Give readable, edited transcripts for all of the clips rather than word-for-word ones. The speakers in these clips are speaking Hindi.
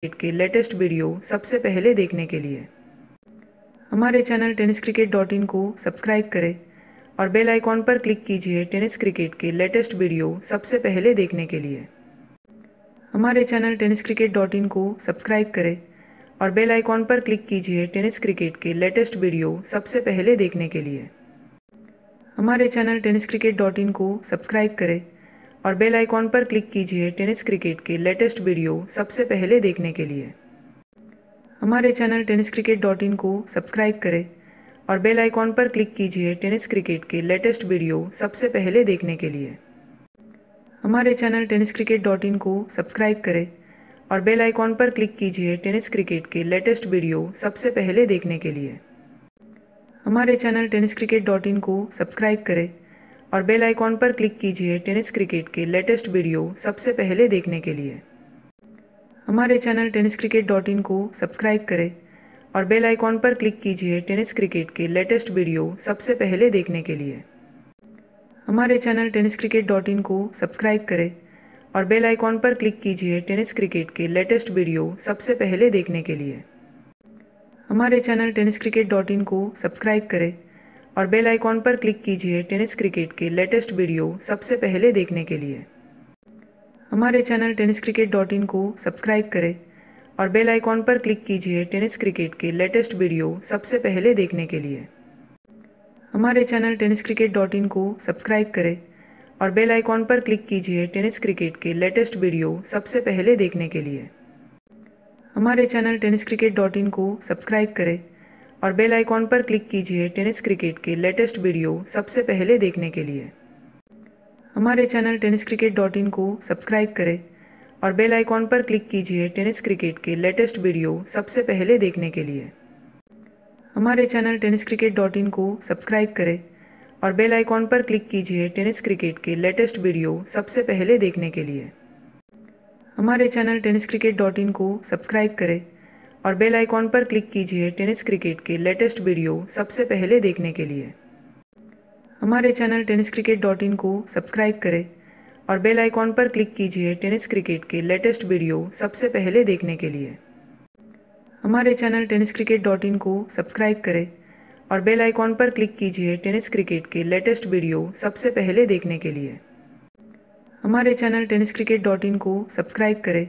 क्रिकेट के लेटेस्ट वीडियो सबसे पहले देखने के लिए हमारे चैनल tenniscricket.in को सब्सक्राइब करें और बेल आइकॉन पर क्लिक कीजिए टेनिस क्रिकेट के लेटेस्ट वीडियो सबसे पहले देखने के लिए हमारे चैनल tenniscricket.in को सब्सक्राइब करें और बेल आइकॉन पर क्लिक कीजिए टेनिस क्रिकेट के लेटेस्ट वीडियो सबसे पहले देखने के लिए हमारे चैनल tenniscricket.in को सब्सक्राइब करें और बेल आइकॉन पर क्लिक कीजिए टेनिस क्रिकेट के लेटेस्ट वीडियो सबसे पहले देखने के लिए हमारे चैनल tenniscricket.in को सब्सक्राइब करें और बेल आइकॉन पर क्लिक कीजिए टेनिस क्रिकेट के लेटेस्ट वीडियो सबसे पहले देखने के लिए हमारे चैनल tenniscricket.in को सब्सक्राइब करें और बेल आइकॉन पर क्लिक कीजिए टेनिस क्रिकेट के लेटेस्ट वीडियो सबसे पहले देखने के लिए हमारे चैनल tenniscricket.in को सब्सक्राइब करें और बेल आइकॉन पर क्लिक कीजिए टेनिस क्रिकेट के लेटेस्ट वीडियो सबसे पहले देखने के लिए हमारे चैनल tenniscricket.in को सब्सक्राइब करें और बेल आइकॉन पर क्लिक कीजिए टेनिस क्रिकेट के लेटेस्ट वीडियो सबसे पहले देखने के लिए हमारे चैनल tenniscricket.in को सब्सक्राइब करें और बेल आइकॉन पर क्लिक कीजिए टेनिस क्रिकेट के लेटेस्ट वीडियो सबसे पहले देखने के लिए हमारे चैनल tenniscricket.in को सब्सक्राइब करें और बेल आइकॉन पर क्लिक कीजिए टेनिस क्रिकेट के लेटेस्ट वीडियो सबसे पहले देखने के लिए हमारे चैनल tenniscricket.in को सब्सक्राइब करें और बेल आइकॉन पर क्लिक कीजिए टेनिस क्रिकेट के लेटेस्ट वीडियो सबसे पहले देखने के लिए हमारे चैनल tenniscricket.in को सब्सक्राइब करें और बेल आइकॉन पर क्लिक कीजिए टेनिस क्रिकेट के लेटेस्ट वीडियो सबसे पहले देखने के लिए हमारे चैनल tenniscricket.in को सब्सक्राइब करें और बेल आइकॉन पर क्लिक कीजिए टेनिस क्रिकेट के लेटेस्ट वीडियो सबसे पहले देखने के लिए हमारे चैनल tenniscricket.in को सब्सक्राइब करें और बेल आइकॉन पर क्लिक कीजिए टेनिस क्रिकेट के लेटेस्ट वीडियो सबसे पहले देखने के लिए हमारे चैनल tenniscricket.in को सब्सक्राइब करें और बेल आइकॉन पर क्लिक कीजिए टेनिस क्रिकेट के लेटेस्ट वीडियो सबसे पहले देखने के लिए हमारे चैनल tenniscricket.in को सब्सक्राइब करें और बेल आइकॉन पर क्लिक कीजिए टेनिस क्रिकेट के लेटेस्ट वीडियो सबसे पहले देखने के लिए हमारे चैनल tenniscricket.in को सब्सक्राइब करें और बेल आइकॉन पर क्लिक कीजिए टेनिस क्रिकेट के लेटेस्ट वीडियो सबसे पहले देखने के लिए हमारे चैनल tenniscricket.in को सब्सक्राइब करें और बेल आइकॉन पर क्लिक कीजिए टेनिस क्रिकेट के लेटेस्ट वीडियो सबसे पहले देखने के लिए हमारे चैनल tenniscricket.in को सब्सक्राइब करें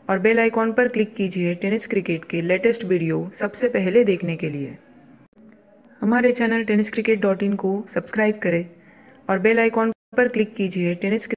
और बेल आइकॉन पर क्लिक कीजिए टेनिस क्रिकेट के लेटेस्ट वीडियो सबसे पहले देखने के लिए हमारे चैनल tenniscricket.in को सब्सक्राइब करें और बेल आइकॉन पर क्लिक कीजिए टेनिस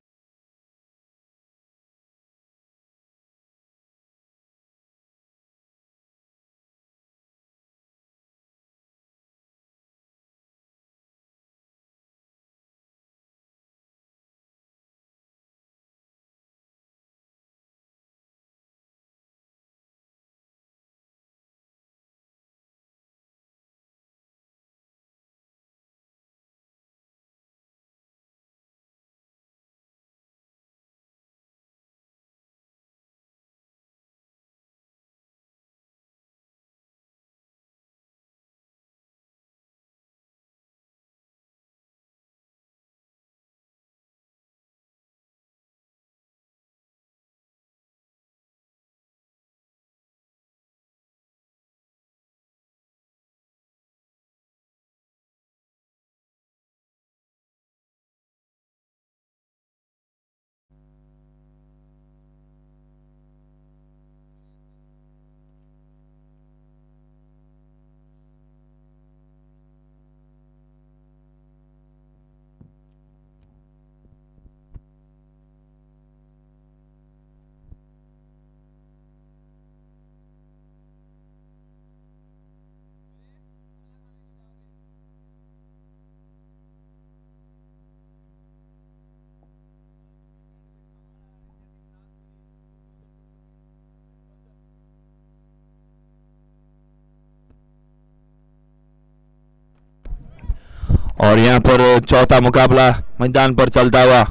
और यहाँ पर चौथा मुकाबला मैदान पर चलता हुआ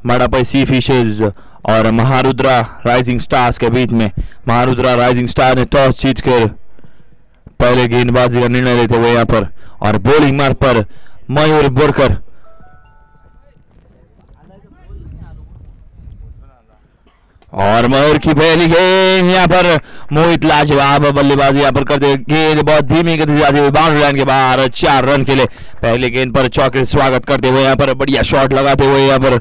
माड़ापई सी फिशेज और महारुद्रा राइजिंग स्टार्स के बीच में। महारुद्रा राइजिंग स्टार ने टॉस जीतकर पहले गेंदबाजी का निर्णय लेते हुए यहाँ पर और बॉलिंग मार्ग पर मयूर बोरकर और मयूर की पहली गेंद यहाँ पर मोहित लाजवाब बल्लेबाजी यहाँ पर करते हुए गेंद बहुत धीमी गति से जाती हुई बाउंड्री लाइन के बाहर 4 रन के लिए। पहले गेंद पर चौके स्वागत करते हुए यहाँ पर बढ़िया शॉट लगाते हुए यहाँ पर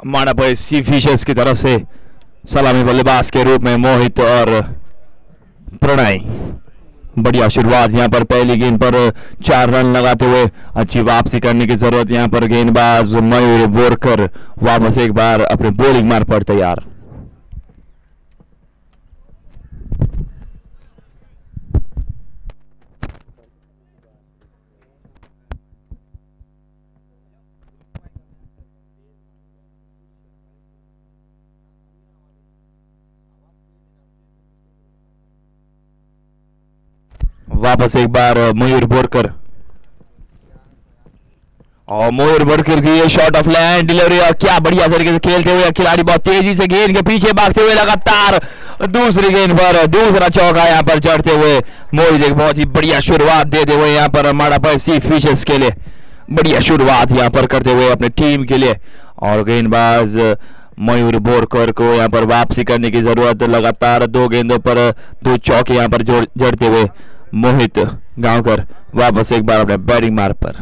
माड़ापल्ली सी फिशर्स की तरफ से सलामी बल्लेबाज के रूप में मोहित और प्रणय। बढ़िया शुरुआत यहाँ पर पहली गेंद पर 4 रन लगाते हुए अच्छी वापसी करने की जरूरत यहाँ पर गेंदबाज मयूर बोरकर वापस एक बार अपने बॉलिंग मार पर तैयार। वापस एक बार मयूर बोरकर और मयूर बोरकर की ये शॉट ऑफ लैंड डिलीवरी और क्या बढ़िया तरीके से खेलते हुए खिलाड़ी बहुत तेजी से गेंद के पीछे भागते हुए लगातार दूसरी गेंद पर दूसरा चौका यहाँ पर चढ़ते हुए मोहित एक बहुत ही बढ़िया शुरुआत देते हुए यहाँ पर माड़ापल्ली सी फिशर्स के लिए बढ़िया शुरुआत यहाँ पर करते हुए अपने टीम के लिए। और गेंदबाज मयूर बोरकर को यहाँ पर वापसी करने की जरूरत। लगातार 2 गेंदों पर 2 चौके यहाँ पर जड़ते हुए मोहित गांवकर वापस एक बार अपने बैटिंग मार्ग पर।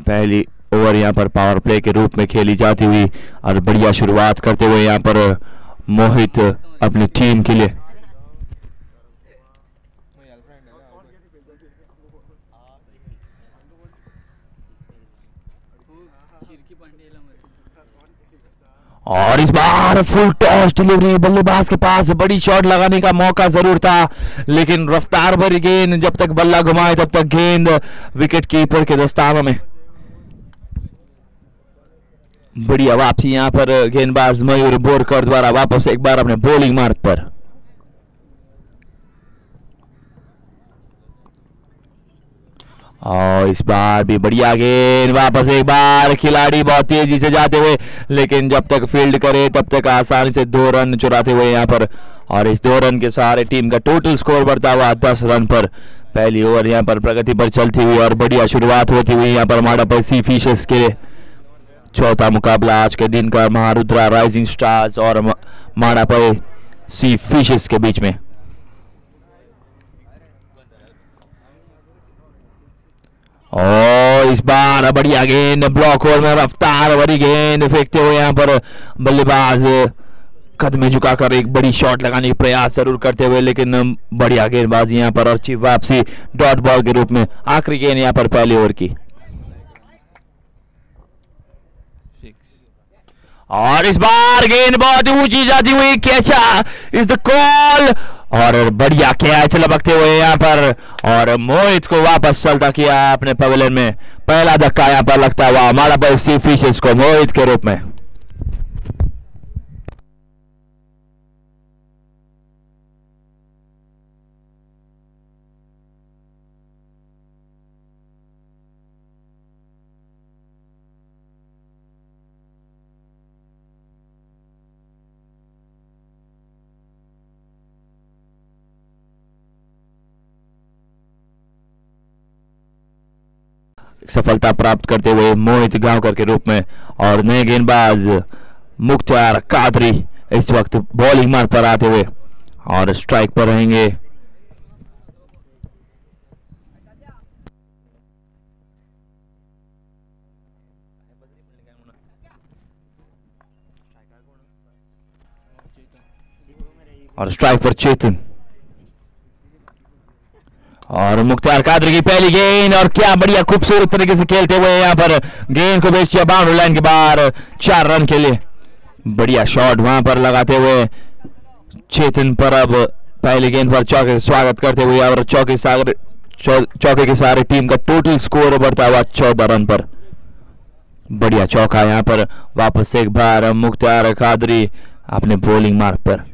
पहली ओवर यहाँ पर पावर प्ले के रूप में खेली जाती हुई और बढ़िया शुरुआत करते हुए यहाँ पर मोहित अपनी टीम के लिए। और इस बार फुल टॉस डिलीवरी बल्लेबाज के पास बड़ी शॉट लगाने का मौका जरूर था लेकिन रफ्तार भरी गेंद जब तक बल्ला घुमाए तब तक गेंद विकेट कीपर के दस्तानों में। बढ़िया वापसी यहां पर गेंदबाज मयूर बोरकर द्वारा वापस एक बार अपने बॉलिंग मार्ग पर। और इस बार भी बढ़िया गेंद वापस एक बार खिलाड़ी बहुत तेजी से जाते हुए लेकिन जब तक फील्ड करे तब तक आसानी से 2 रन चुराते हुए यहाँ पर। और इस 2 रन के सहारे टीम का टोटल स्कोर बढ़ता हुआ 10 रन पर। पहली ओवर यहाँ पर प्रगति पर चलती हुई और बढ़िया शुरुआत होती हुई यहाँ पर माड़ापल्ली सी फिशर्स के लिए। चौथा मुकाबला आज के दिन का महारुद्रा राइजिंग स्टार्स और माड़ापल्ली सी फिशर्स के बीच में। और इस बार बढ़िया गेंद ब्लॉक होल में रफ्तार भरी गेंद फेंकते हुए यहाँ पर बल्लेबाज कदमे झुकाकर एक बड़ी शॉट लगाने का प्रयास जरूर करते हुए लेकिन बढ़िया गेंदबाजी यहाँ पर अच्छी वापसी डॉट बॉल के रूप में। आखिरी गेंद यहाँ पर पहले ओवर की। और इस बार गेंद बहुत ऊंची जाती हुई कैचा इज द कॉल और बढ़िया कैच लपकते हुए यहाँ पर और मोहित को वापस चलता किया अपने पवेलियन में। पहला धक्का यहाँ पर लगता हुआ माड़ापल्ली सी फिशर्स को मोहित के रूप में। सफलता प्राप्त करते हुए मोहित गांवकर के रूप में। और नए गेंदबाज मुख्तार कादरी इस वक्त बॉलिंग मार्ग पर आते हुए और स्ट्राइक पर रहेंगे। और स्ट्राइक पर चेतन और मुख्तार कादरी की पहली गेंद और क्या बढ़िया खूबसूरत तरीके से खेलते हुए यहाँ पर गेंद को भेज दिया बाउंड्री लाइन के बाहर 4 रन के लिए। बढ़िया शॉट वहां पर लगाते हुए चेतन पर अब पहली गेंद पर चौके स्वागत करते हुए और चौके के सारे टीम का टोटल स्कोर बढ़ता हुआ 14 रन पर। बढ़िया चौका यहाँ पर वापस एक बार मुख्तार कादरी अपने बॉलिंग मार्ग पर।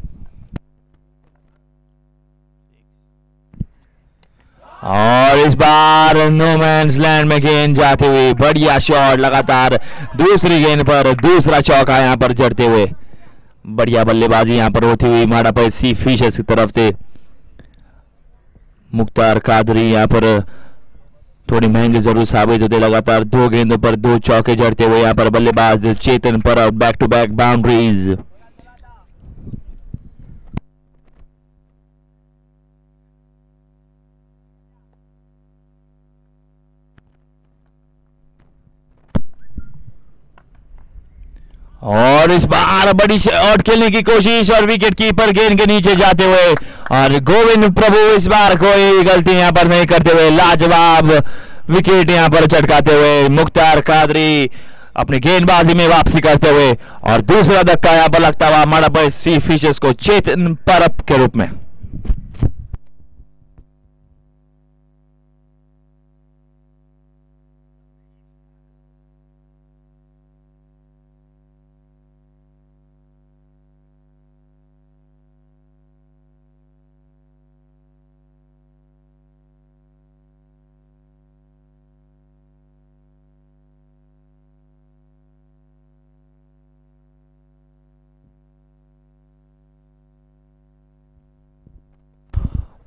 और इस बार नो मैंस लैंड में गेंद जाते हुए बढ़िया शॉट लगातार दूसरी गेंद पर दूसरा चौका यहां पर जड़ते हुए। बढ़िया बल्लेबाजी यहां पर होती हुई माड़ापल्ली सी फिशर्स की तरफ से। मुख्तार कादरी यहां पर थोड़ी महंगे जरूर साबित होते। लगातार 2 गेंदों पर 2 चौके जड़ते हुए यहाँ पर बल्लेबाज चेतन परब बैक टू बैक बाउंड्रीज। और इस बार बड़ी शॉट खेलने की कोशिश और विकेट कीपर गेंद के नीचे जाते हुए, और गोविंद प्रभु इस बार कोई गलती यहां पर नहीं करते हुए लाजवाब विकेट यहां पर चटकाते हुए मुख्तार कादरी अपनी गेंदबाजी में वापसी करते हुए, और दूसरा धक्का यहां पर लगता हुआ मड़ापई सी फिशर्स को चेतन परब के रूप में।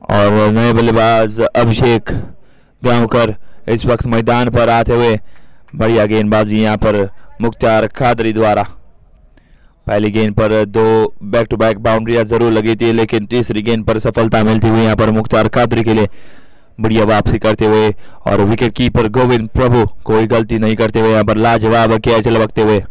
और नए बल्लेबाज अभिषेक गांवकर इस वक्त मैदान पर आते हुए, बढ़िया गेंदबाजी यहां पर मुख्तार कादरी द्वारा। पहली गेंद पर 2 बैक टू बैक बाउंड्रियां जरूर लगी थी, लेकिन तीसरी गेंद पर सफलता मिलती हुई यहां पर मुख्तार कादरी के लिए बढ़िया वापसी करते हुए, और विकेट कीपर गोविंद प्रभु कोई गलती नहीं करते हुए यहां पर लाजवाब कैच लगते हुए।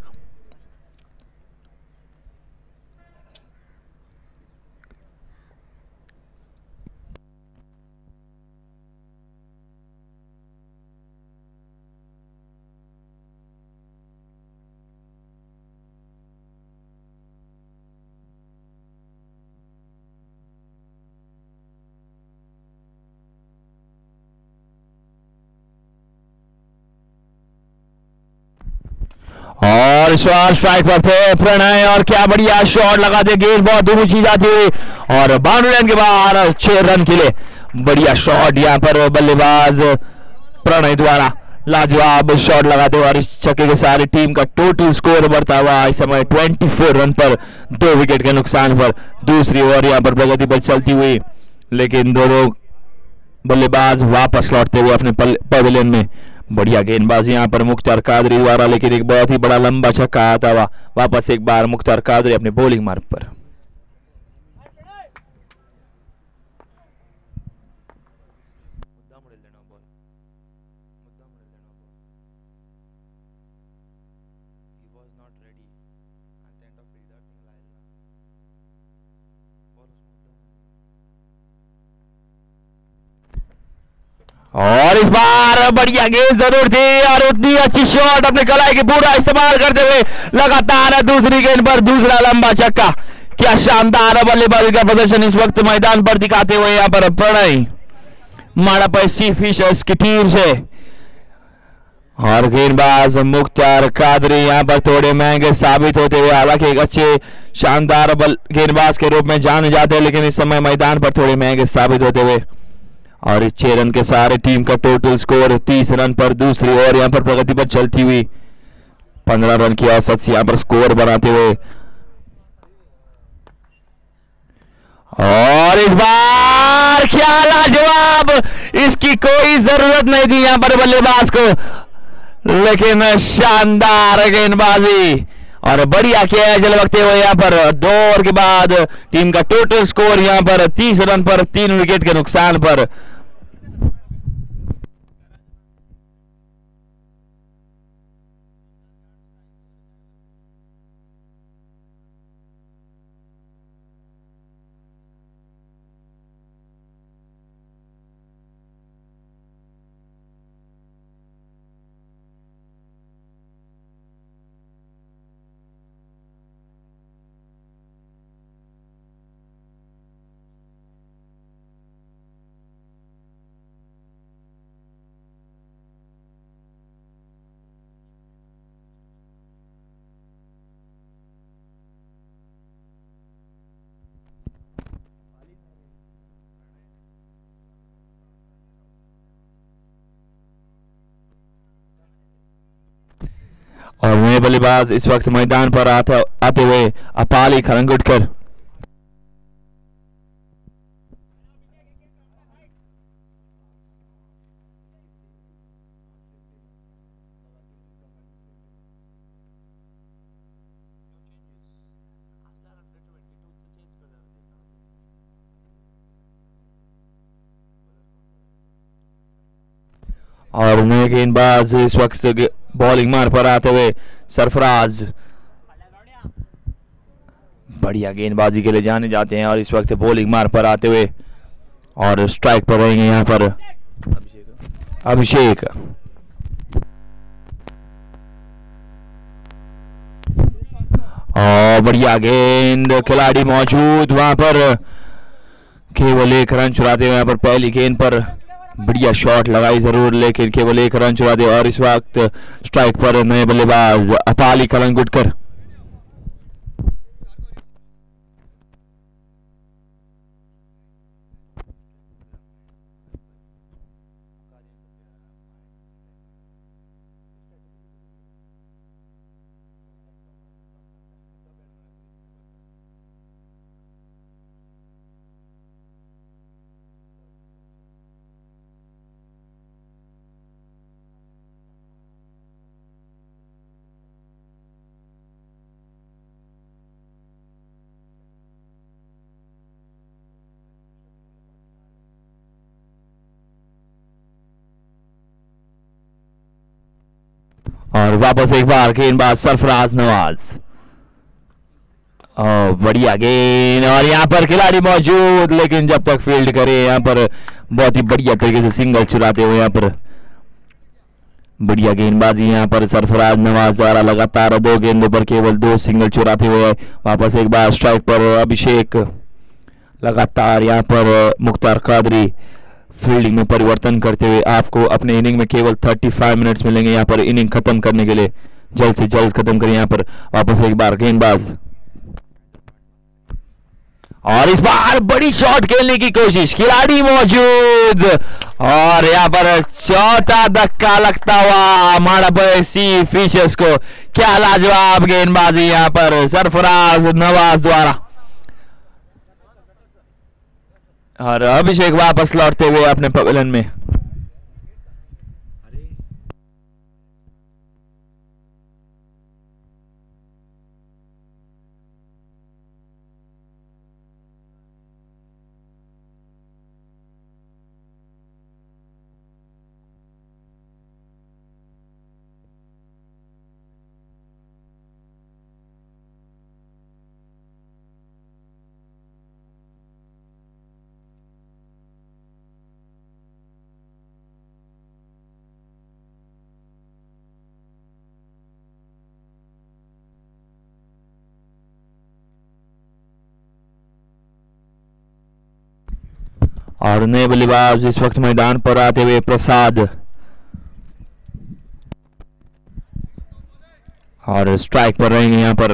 और स्ट्राइक पर थे प्रणय, और क्या बढ़िया शॉट लगाते, गेंद बहुत दूर ऊंची जाती हुई और बाउंड्री लाइन के बाहर 6 रन के लिए बढ़िया शॉट यहां पर बल्लेबाज प्रणय द्वारा लाजवाब शॉट लगाते हुए, और इस छक्के के सारी टीम का टोटल स्कोर बढ़ता हुआ इस समय 24 रन पर 2 विकेट के नुकसान पर। दूसरी ओवर यहां पर प्रगति पर चलती हुई, लेकिन दोनों बल्लेबाज वापस लौटते हुए अपने पवेलियन में। बढ़िया गेंदबाजी यहां पर मुख्तार कादरी द्वारा, लेकिन एक बहुत ही बड़ा लंबा छक्का आता हुआ वापस एक बार मुख्तार कादरी अपने बॉलिंग मार्ग पर। और इस बार बढ़िया गेंद जरूर थी, और उतनी अच्छी शॉट अपने कलाई की पूरा इस्तेमाल करते हुए लगातार दूसरी गेंद पर दूसरा लंबा छक्का। क्या शानदार बल्लेबाजी का प्रदर्शन इस वक्त मैदान पर दिखाते हुए यहां पर प्रणय मड़ापई सी फिशर्स की टीम से। और गेंदबाज मुख्तार कादरी यहां पर थोड़े महंगे साबित होते हुए, हालांकि एक अच्छे शानदार गेंदबाज के रूप में जाने जाते हैं, लेकिन इस समय मैदान पर थोड़े महंगे साबित होते हुए। और इस 6 रन के सारे टीम का टोटल स्कोर 30 रन पर दूसरी ओवर यहां पर प्रगति पर चलती हुई 15 रन की औसत से यहां पर स्कोर बनाते हुए। और इस बार क्या लाजवाब, इसकी कोई जरूरत नहीं थी यहां पर बल्लेबाज को, लेकिन शानदार गेंदबाजी और बढ़िया कैच लगते हुए यहां पर 2 ओवर के बाद टीम का टोटल स्कोर यहां पर 30 रन पर 3 विकेट के नुकसान पर। और नए बल्लेबाज इस वक्त मैदान पर आते हुए अपाली खरंगुटकर। और नए गेंदबाज इस वक्त बॉलिंग मार पर आते हुए सरफराज बढ़िया गेंदबाजी के लिए जाने जाते हैं और इस वक्त बॉलिंग मार पर आते हुए और स्ट्राइक पर रहेंगे यहाँ पर अभिषेक। और बढ़िया गेंद, खिलाड़ी मौजूद वहां पर, केवल एक रन चुराते हुए यहाँ पर पहली गेंद पर बढ़िया शॉट लगाई जरूर, लेकिन केवल एक रन चुरा दे। और इस वक्त स्ट्राइक पर नए बल्लेबाज अपाली कलंगुटकर। और वापस एक बार गेंदबाज सरफराज नवाज। बढ़िया गेंद और यहाँ पर खिलाड़ी मौजूद, लेकिन जब तक फील्ड करे यहाँ पर बहुत ही बढ़िया तरीके से सिंगल चुराते हुए यहाँ पर बढ़िया गेंदबाजी यहाँ पर सरफराज नवाज द्वारा लगातार 2 गेंदों पर केवल 2 सिंगल चुराते हुए वापस एक बार स्ट्राइक पर अभिषेक। लगातार यहाँ पर मुख्तार कादरी फील्डिंग में परिवर्तन करते हुए आपको अपने इनिंग में केवल 35 मिनट्स मिलेंगे यहाँ पर इनिंग खत्म करने के लिए। जल्द से जल्द खत्म करें यहाँ पर। वापस एक बार गेंदबाज और इस बार बड़ी शॉट खेलने की कोशिश, खिलाड़ी मौजूद और यहाँ पर चौथा धक्का लगता हुआ माड़ा सी फिशर्स को। क्या लाजवाब गेंदबाजी यहाँ पर सरफराज नवाज द्वारा। और अभिषेक वापस लौटते हुए अपने पवेलियन में। और नए बल्लेबाज इस वक्त मैदान पर आते हुए प्रसाद। और स्ट्राइक पर रहेंगे यहाँ पर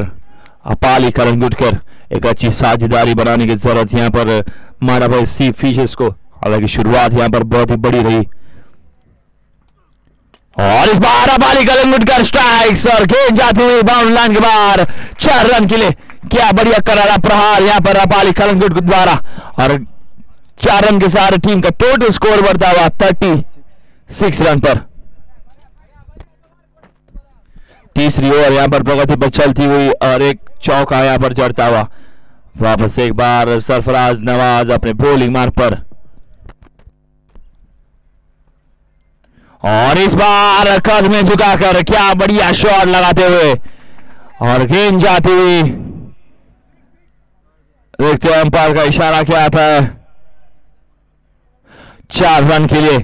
अपाली कलंगुटकर। एक अच्छी साझेदारी बनाने की जरूरत यहाँ पर मारा भाई सी फिशर्स को। हालांकि शुरुआत यहाँ पर बहुत ही बड़ी रही। और इस बार अपाली कलंगुटकर स्ट्राइक्स और गेंद जाती हुई बाउंड लाइन के बाहर 4 रन के लिए। क्या बढ़िया करारा प्रहार यहाँ पर अपाली कलंगुटकर द्वारा। और 4 रन के साथ टीम का टोटल स्कोर बढ़ता हुआ 36 रन पर। तीसरी ओवर यहां पर प्रगति पर चलती हुई और एक चौका यहां पर जड़ता हुआ। वापस एक बार सरफराज नवाज अपने बॉलिंग मार्ग पर। और इस बार कद में झुकाकर क्या बढ़िया शॉट लगाते हुए और गेंद जाती हुई। देखते हैं अंपायर का इशारा क्या आता है। 4 रन के लिए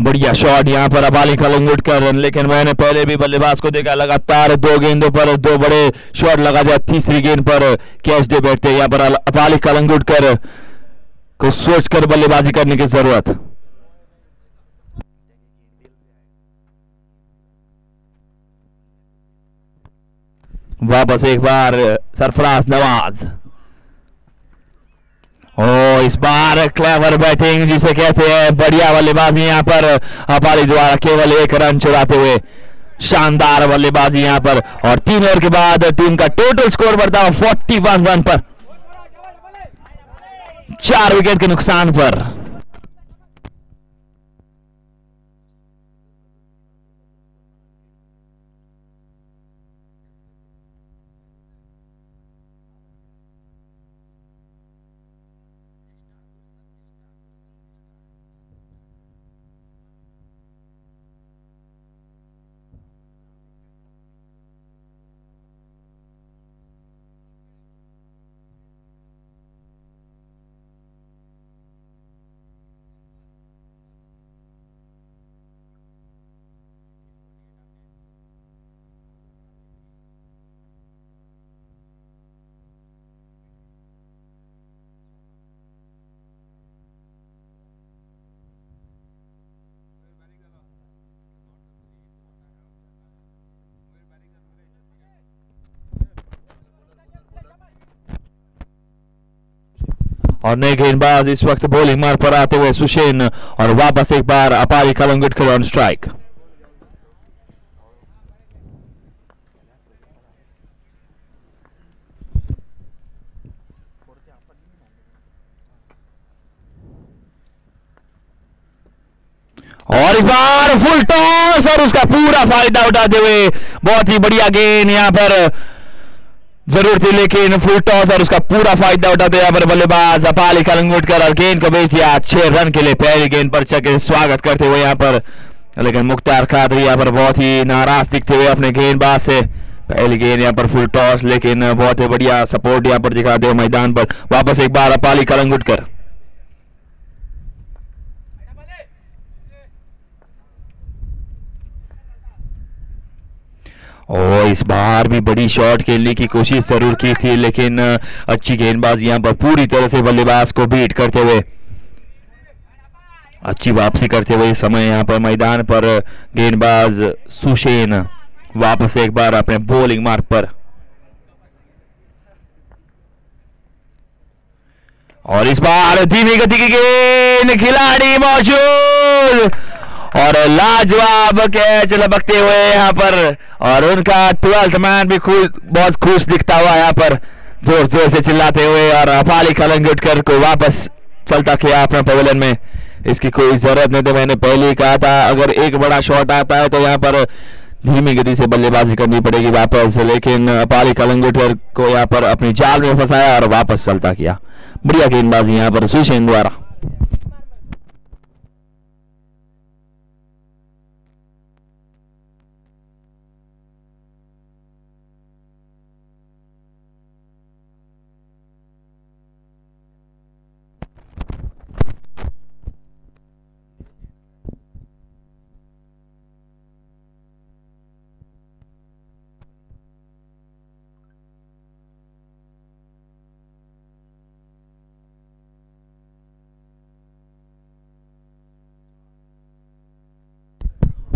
बढ़िया शॉट यहां पर अपाली कलंगुटकर। लेकिन मैंने पहले भी बल्लेबाज को देखा लगातार 2 गेंदों पर 2 बड़े शॉट लगा दिया। तीसरी गेंद पर कैच दे बैठते यहां पर अपाली कलंगुटकर को सोचकर बल्लेबाजी करने की जरूरत। वापस एक बार सरफराज नवाज। ओ इस बार क्लेवर बैटिंग जिसे कहते हैं, बढ़िया बल्लेबाजी यहां पर अपाली द्वारा केवल 1 रन चुराते हुए। शानदार बल्लेबाजी यहां पर। और 3 ओवर के बाद टीम का टोटल स्कोर बढ़ता हुआ 41 रन पर 4 विकेट के नुकसान पर। और नए गेंदबाज इस वक्त बॉलिंग मार्ग पर आते हुए सुशेन, और वापस एक बार अपाली कलंगुटकर ऑन स्ट्राइक। और इस बार फुल टॉस और उसका पूरा फायदा उठाते हुए बहुत ही बढ़िया गेंद यहां पर जरूर थी, लेकिन फुल टॉस और उसका पूरा फायदा उठाते यहाँ पर बल्लेबाज अपाली कलंगुटकर और गेंद को भेज दिया 6 रन के लिए। पहली गेंद पर चके स्वागत करते हुए यहाँ पर, लेकिन मुख्तार कादरी यहाँ पर बहुत ही नाराज दिखते हुए अपने गेंदबाज से। पहली गेंद यहाँ पर फुल टॉस, लेकिन बहुत ही बढ़िया सपोर्ट यहाँ पर दिखाते हुए मैदान पर वापस एक बार अपाली कलंगुटकर। और इस बार भी बड़ी शॉट खेलने की कोशिश जरूर की थी, लेकिन अच्छी गेंदबाजी यहां पर पूरी तरह से बल्लेबाज को बीट करते हुए, अच्छी वापसी करते हुए इस समय यहां पर मैदान पर गेंदबाज सुशेन वापस एक बार अपने बॉलिंग मार्ग पर। और इस बार धीमी गति की गेंद, खिलाड़ी मौजूद और लाजवाब कैच लपकते हुए यहाँ पर, और उनका 12th मैन भी बहुत खुश दिखता हुआ यहाँ पर जोर जोर से चिल्लाते हुए, और अपाली कलंगुटकर को वापस चलता किया अपने पवेलियन में। इसकी कोई जरूरत नहीं, तो मैंने पहले ही कहा था अगर एक बड़ा शॉट आता है तो यहाँ पर धीमी गति से बल्लेबाजी करनी पड़ेगी वापस, लेकिन अपाली कलंगुटकर को यहाँ पर अपनी जाल में फंसाया और वापस चलता किया। बढ़िया गेंदबाजी यहाँ पर सुशेन द्वारा।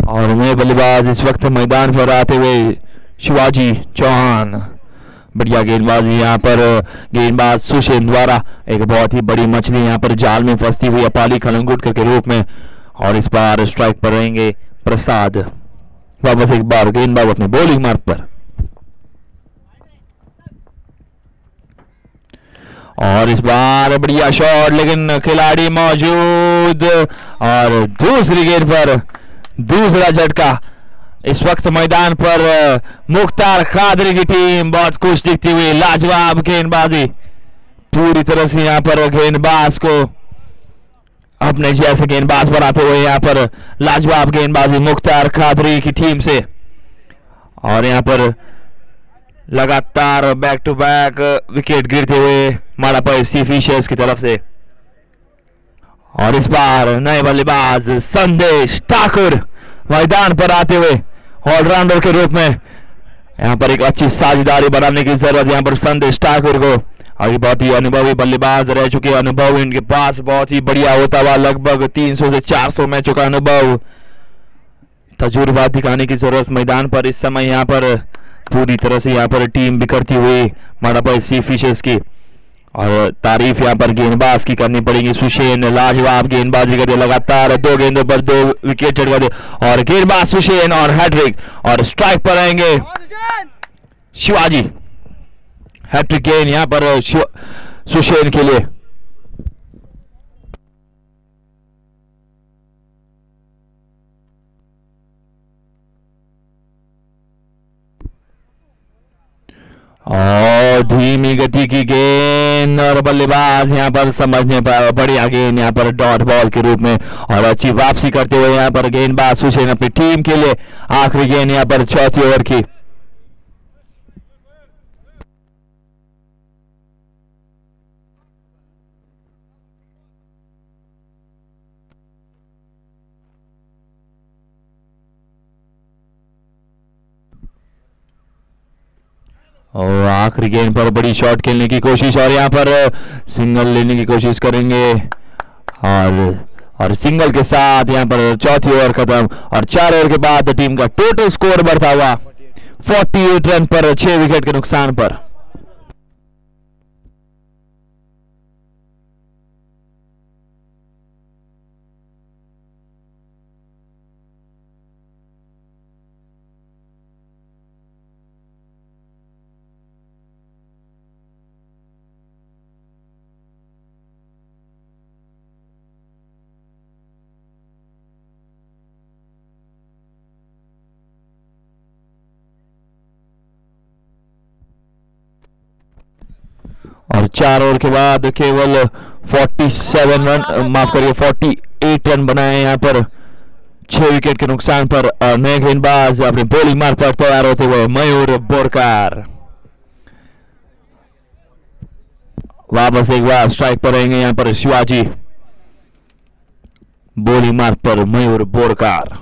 और नए बल्लेबाज इस वक्त मैदान पर आते हुए शिवाजी चौहान। बढ़िया गेंदबाजी यहाँ पर गेंदबाज सुशेन द्वारा। एक बहुत ही बड़ी मछली यहाँ पर जाल में फंसती हुई अपाली कलंगुटकर के रूप में, और इस बार स्ट्राइक पर रहेंगे प्रसाद। वापस एक बार गेंदबाज अपने बॉलिंग मार्ग पर, और इस बार बढ़िया शॉट, लेकिन खिलाड़ी मौजूद, और दूसरी गेंद पर दूसरा झटका। इस वक्त मैदान पर मुख्तार कादरी की टीम बहुत खुश दिखती हुई। लाजवाब गेंदबाजी पूरी तरह से यहाँ पर गेंदबाज को अपने जैसे गेंदबाज बनाते हुए यहाँ पर लाजवाब गेंदबाजी मुख्तार कादरी की टीम से, और यहाँ पर लगातार बैक टू बैक विकेट गिरते हुए माड़ापई सी फिशर्स की तरफ से। और इस बार नए बल्लेबाज संदेश ठाकुर मैदान पर आते हुए ऑलराउंडर के रूप में, यहाँ पर एक अच्छी साझेदारी बनाने की जरूरत यहाँ पर संदेश ठाकुर को। अभी बहुत ही अनुभवी बल्लेबाज रह चुके, अनुभव इनके पास बहुत ही बढ़िया होता हुआ, लगभग 300 से 400 मैचों का अनुभव, तजुर्बा दिखाने की जरूरत मैदान पर इस समय यहाँ पर पूरी तरह से यहाँ पर टीम बिखरती हुई माड़ापई सी फिशर्स की। और तारीफ यहाँ पर गेंदबाज की करनी पड़ेगी। सुशेन लाजवाब गेंदबाजी करते, लगातार 2 गेंदों पर 2 विकेट चढ़, और गेंदबाज सुशेन और हैट्रिक, और स्ट्राइक पर रहेंगे शिवाजी। हैट्रिक गेंद यहाँ पर सुशेन के लिए। और धीमी गति की गेंद, और बल्लेबाज यहाँ पर समझने पर बढ़िया गेंद यहाँ पर डॉट बॉल के रूप में, और अच्छी वापसी करते हुए यहाँ पर गेंदबाज सुशेन अपनी टीम के लिए। आखिरी गेंद यहाँ पर चौथी ओवर की। और आखिरी गेंद पर बड़ी शॉट खेलने की कोशिश, और यहाँ पर सिंगल लेने की कोशिश करेंगे, और सिंगल के साथ यहाँ पर चौथी ओवर खत्म। और 4 ओवर के बाद टीम का टोटल स्कोर बढ़ता हुआ 48 रन पर 6 विकेट के नुकसान पर। 4 ओवर के बाद केवल 47 रन, माफ करिए 48 रन बनाए यहाँ पर 6 विकेट के नुकसान पर। और नए गेंदबाज अपने बॉलिंग मार्ग पर तैयार होते हुए मयूर बोरकर वापस एक बार स्ट्राइक पर रहेंगे यहाँ पर शिवाजी। बॉलिंग मार्ग पर मयूर बोरकर।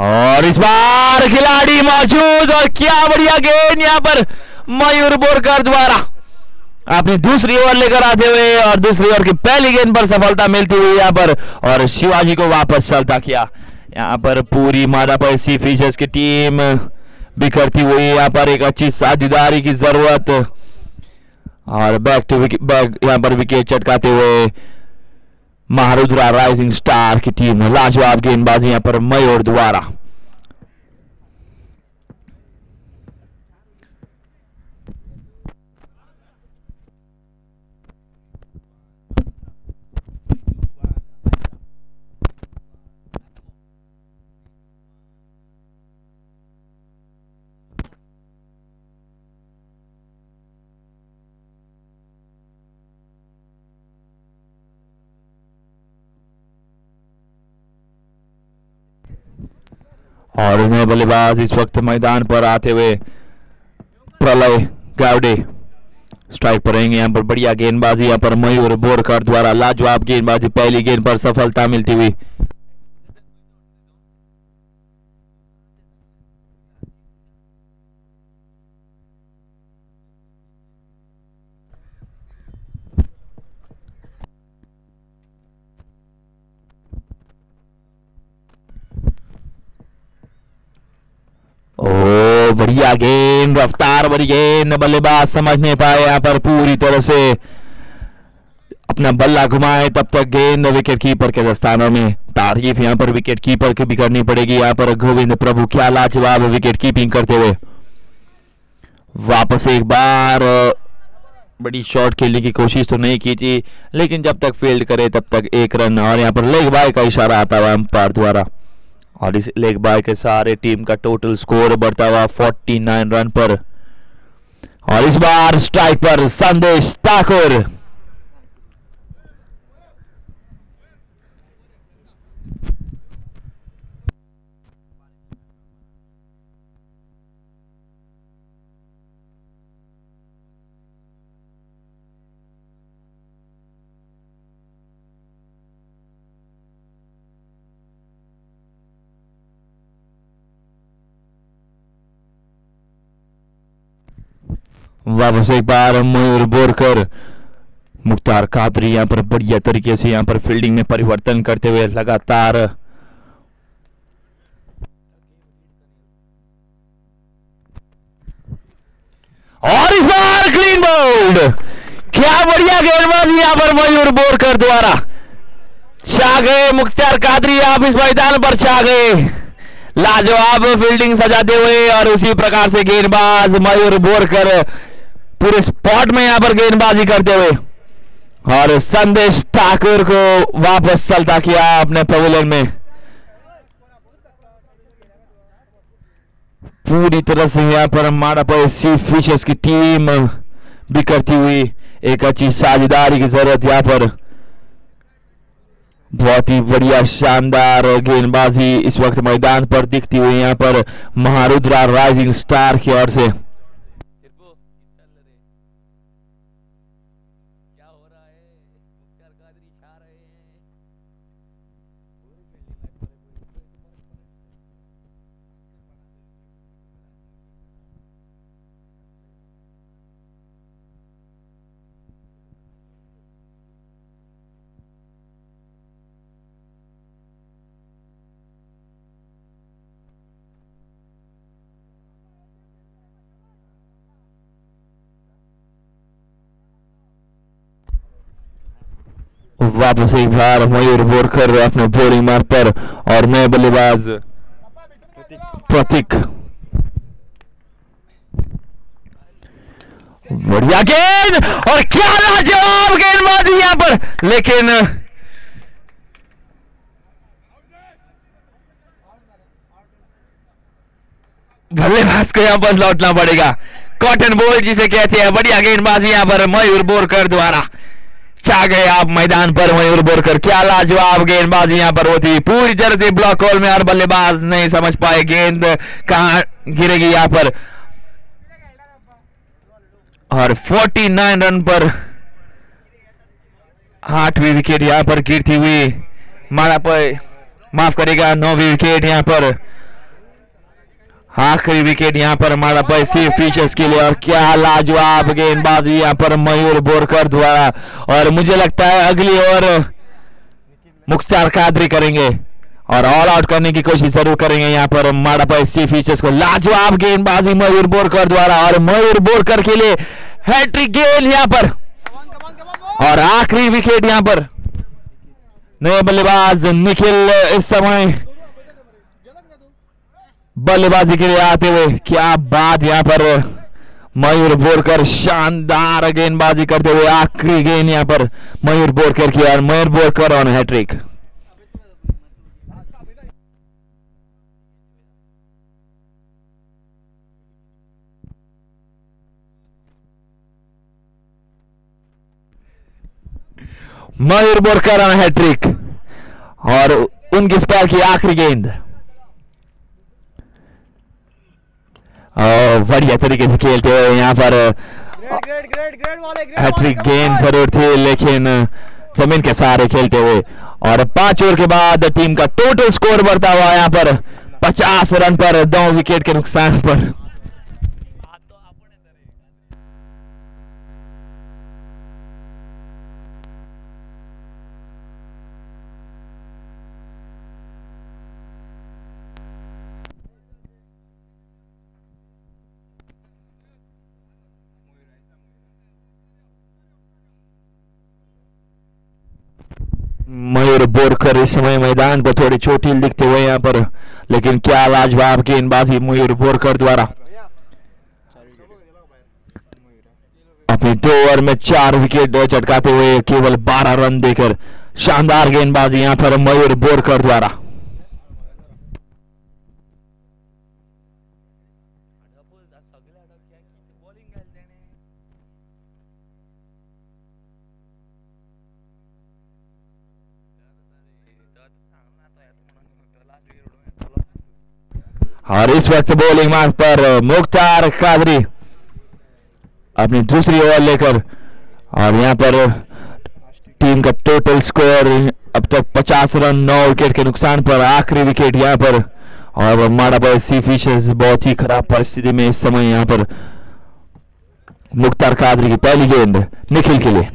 और इस बार खिलाड़ी मौजूद और क्या बढ़िया गेंद यहाँ पर मयूर बोरकर द्वारा अपनी दूसरी ओवर लेकर आते हुए और दूसरी ओवर की पहली गेंद पर सफलता मिलती हुई यहाँ पर और शिवाजी को वापस चलता किया। यहाँ पर पूरी मादापुर सी फिशर्स की टीम बिखरती हुई, यहाँ पर एक अच्छी साझेदारी की जरूरत और बैक टू बैक यहाँ पर विकेट चटकाते हुए महारुद्रा राइजिंग स्टार की टीम। लाजवाब गेंदबाजी यहाँ पर मयूर द्वारा। और नए बल्लेबाज इस वक्त मैदान पर आते हुए प्रलय गावड़े स्ट्राइक पर रहेंगे। यहाँ पर बढ़िया गेंदबाजी यहाँ पर मयूर बोरकर द्वारा, लाजवाब गेंदबाजी, पहली गेंद पर सफलता मिलती हुई। ओ बढ़िया गेंद, रफ्तार भरी गेंद, बल्लेबाज समझ नहीं पाए यहाँ पर पूरी तरह से अपना बल्ला घुमाए, तब तक गेंद विकेट कीपर के दस्तानों में। तारीफ यहाँ पर विकेट कीपर की भी करनी पड़ेगी। यहाँ पर गोविंद प्रभु क्या लाजवाब विकेट कीपिंग करते हुए वापस एक बार बड़ी शॉट खेलने की कोशिश तो नहीं की थी, लेकिन जब तक फील्ड करे तब तक 1 रन। और यहाँ पर लेग बाय का इशारा आता हुआ अंपायर द्वारा और इस लेग बाय के सारे टीम का टोटल स्कोर बढ़ता हुआ 49 रन पर। और इस बार स्ट्राइक पर संदेश ठाकुर। वापस एक बार मयूर बोरकर, मुख्तार कादरी यहाँ पर बढ़िया तरीके से यहाँ पर फील्डिंग में परिवर्तन करते हुए लगातार और इस बार क्लीन बोल्ड। क्या बढ़िया गेंदबाजी यहाँ पर मयूर बोरकर द्वारा। छा गए मुख्तार कादरी, आप इस मैदान पर छा गए, लाजवाब फील्डिंग सजाते हुए और उसी प्रकार से गेंदबाज मयूर बोरकर पूरे स्पॉट में यहां पर गेंदबाजी करते हुए और संदेश ठाकुर को वापस चलता किया अपने पवेलियन में। पूरी तरह से यहां पर मादापुर सी फिशर्स की टीम बिखरती हुई, एक अच्छी साझेदारी की जरूरत यहां पर। बहुत ही बढ़िया शानदार गेंदबाजी इस वक्त मैदान पर दिखती हुई यहाँ पर महारुद्रा राइजिंग स्टार की ओर से। वापस एक बार मयूर बोरकर अपने बॉलिंग मार्ग पर और नए बल्लेबाज प्रतीक। बढ़िया गेंद और क्या लाजवाब गेंदबाजी यहां पर, लेकिन बल्लेबाज को यहाँ पर लौटना पड़ेगा। कॉटन बॉल जिसे कहते हैं। बढ़िया गेंदबाजी यहाँ पर मयूर बोरकर द्वारा। छा गए आप मैदान पर मयूर बोरकर। क्या लाजवाब गेंदबाजी यहाँ पर होती, पूरी तरह से ब्लॉक होल में और बल्लेबाज नहीं समझ पाए गेंद कहां गिरेगी यहाँ पर। और 49 रन पर 8वीं विकेट यहाँ पर गिरती हुई मारा पर, माफ करेगा 9वीं विकेट यहाँ पर, आखिरी विकेट यहाँ पर मारा पर सी फिशर्स के लिए। और क्या लाजवाब गेंदबाजी यहाँ पर मयूर बोरकर द्वारा। और मुझे लगता है अगली ओवर मुख्तार कादरी करेंगे और ऑल आउट करने की कोशिश जरूर करेंगे यहाँ पर मारा पर सी फिशर्स को। लाजवाब गेंदबाजी मयूर बोरकर द्वारा और मयूर बोरकर के लिए हैट्रिक गेंद यहाँ पर। और आखिरी विकेट यहाँ पर नए बल्लेबाज निखिल इस समय बल्लेबाजी के लिए आते हुए। क्या बात यहाँ पर मयूर बोरकर शानदार गेंदबाजी करते हुए आखिरी गेंद यहाँ पर मयूर बोरकर की और Mayur Borkar on hattrick. Mayur Borkar on hattrick और उनकी स्पेल की आखिरी गेंद। बढ़िया तरीके से खेलते हुए यहाँ पर हैट्रिक गेंद जरूर थी लेकिन जमीन के सहारे खेलते हुए। और 5 ओवर के बाद टीम का टोटल स्कोर बढ़ता हुआ यहाँ पर 50 रन पर 2 विकेट के नुकसान पर। मयूर बोरकर इस समय मैदान पर थोड़ी चोटिल दिखते हुए यहाँ पर, लेकिन क्या लाजवाब गेंदबाजी मयूर बोरकर द्वारा। अपने 2 ओवर में 4 विकेट चटकाते हुए केवल 12 रन देकर शानदार गेंदबाजी यहाँ पर मयूर बोरकर द्वारा। और इस वक्त बॉलिंग मार्ग पर मुख्तार कादरी अपनी दूसरी ओवर लेकर। और यहाँ पर टीम का टोटल स्कोर अब तक 50 रन 9 विकेट के नुकसान पर। आखिरी विकेट यहाँ पर और मारा पर सी फिशर्स बहुत ही खराब परिस्थिति में इस समय यहाँ पर। मुख्तार कादरी की पहली गेंद निखिल के लिए।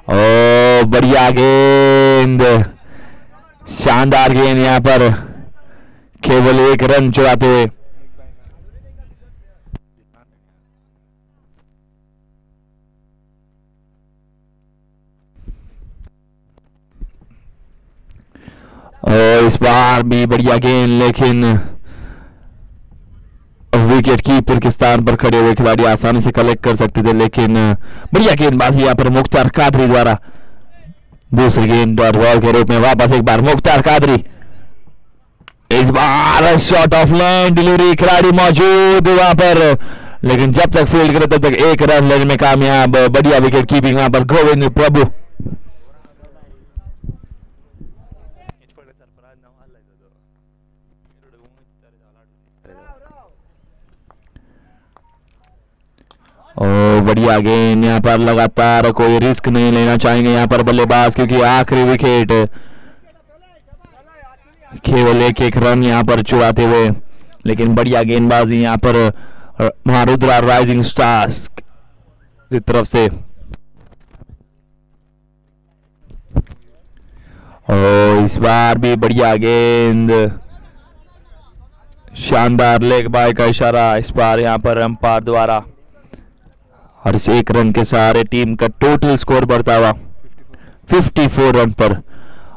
ओ बढ़िया गेंद, शानदार गेंद यहाँ पर केवल 1 रन चुराते हुए। और इस बार भी बढ़िया गेंद लेकिन विकेट कीपर के स्थान पर खड़े हुए खिलाड़ी आसानी से कलेक्ट कर सकते थे, लेकिन बढ़िया गेंदबाजी यहाँ पर मुख्तार कादरी द्वारा। दूसरी गेंद डॉट बॉल के रूप में वापस एक बार मुख्तार कादरी। इस बार शॉट ऑफ लैंड डिलीवरी, खिलाड़ी मौजूद वहां पर लेकिन जब तक फील्ड करे तब तक 1 रन लेने में कामयाब। बढ़िया विकेट कीपिंग वहां पर गोविंद प्रभु। बढ़िया गेंद यहाँ पर, लगातार कोई रिस्क नहीं लेना चाहेंगे यहाँ पर बल्लेबाज, क्योंकि आखिरी विकेट केवल 1 रन यहाँ पर चुराते हुए। लेकिन बढ़िया गेंदबाजी यहाँ पर महारुद्रा राइजिंग स्टार्स की तरफ से। और इस बार भी बढ़िया गेंद, शानदार लेग बाय का इशारा इस बार यहाँ पर अंपायर द्वारा। और इस 1 रन के सहारे टीम का टोटल स्कोर बढ़ता हुआ 54 रन पर।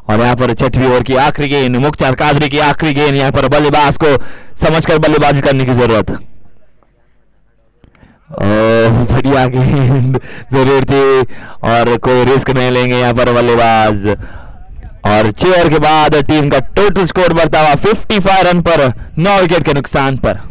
और यहाँ पर 6वीं ओवर की आखिरी गेंद, मुख्तार कादरी की आखिरी गेंद। यहाँ पर बल्लेबाज को समझकर बल्लेबाजी करने की जरूरत। बढ़िया गेंद जरूर थी और कोई रिस्क नहीं लेंगे यहाँ पर बल्लेबाज। और 6 ओवर के बाद टीम का टोटल स्कोर बढ़ता हुआ 55 रन पर 9 विकेट के नुकसान पर।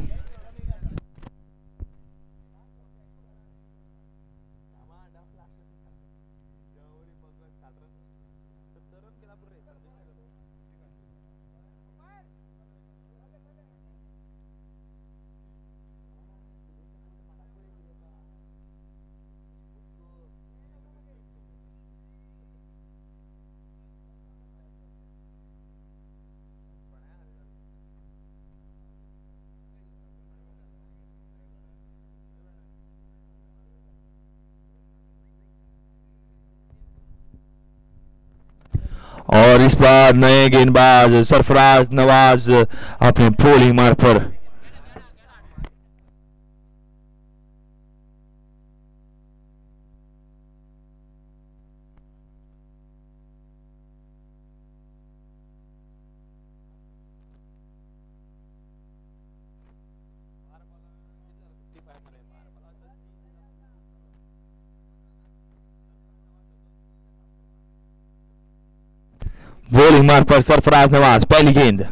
और इस बार नए गेंदबाज सरफराज नवाज अपने बॉलिंग मार्ग पर बॉलिंग मार्ग पर सरफराज नवाज पहली गेंद।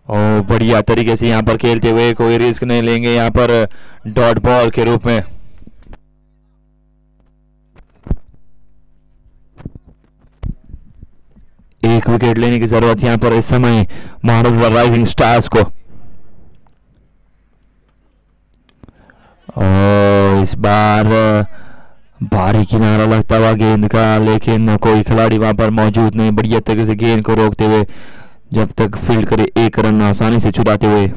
और बढ़िया तरीके से यहां पर खेलते हुए, कोई रिस्क नहीं लेंगे यहां पर डॉट बॉल के रूप में। एक विकेट लेने की जरूरत यहां पर इस समय महारुद्रा राइजिंग स्टार्स को। और इस बार भारी किनारा लगता हुआ गेंद का, लेकिन कोई खिलाड़ी वहां पर मौजूद नहीं। बढ़िया तरीके से गेंद को रोकते हुए जब तक फील्ड करे, एक रन आसानी से चुराते हुए।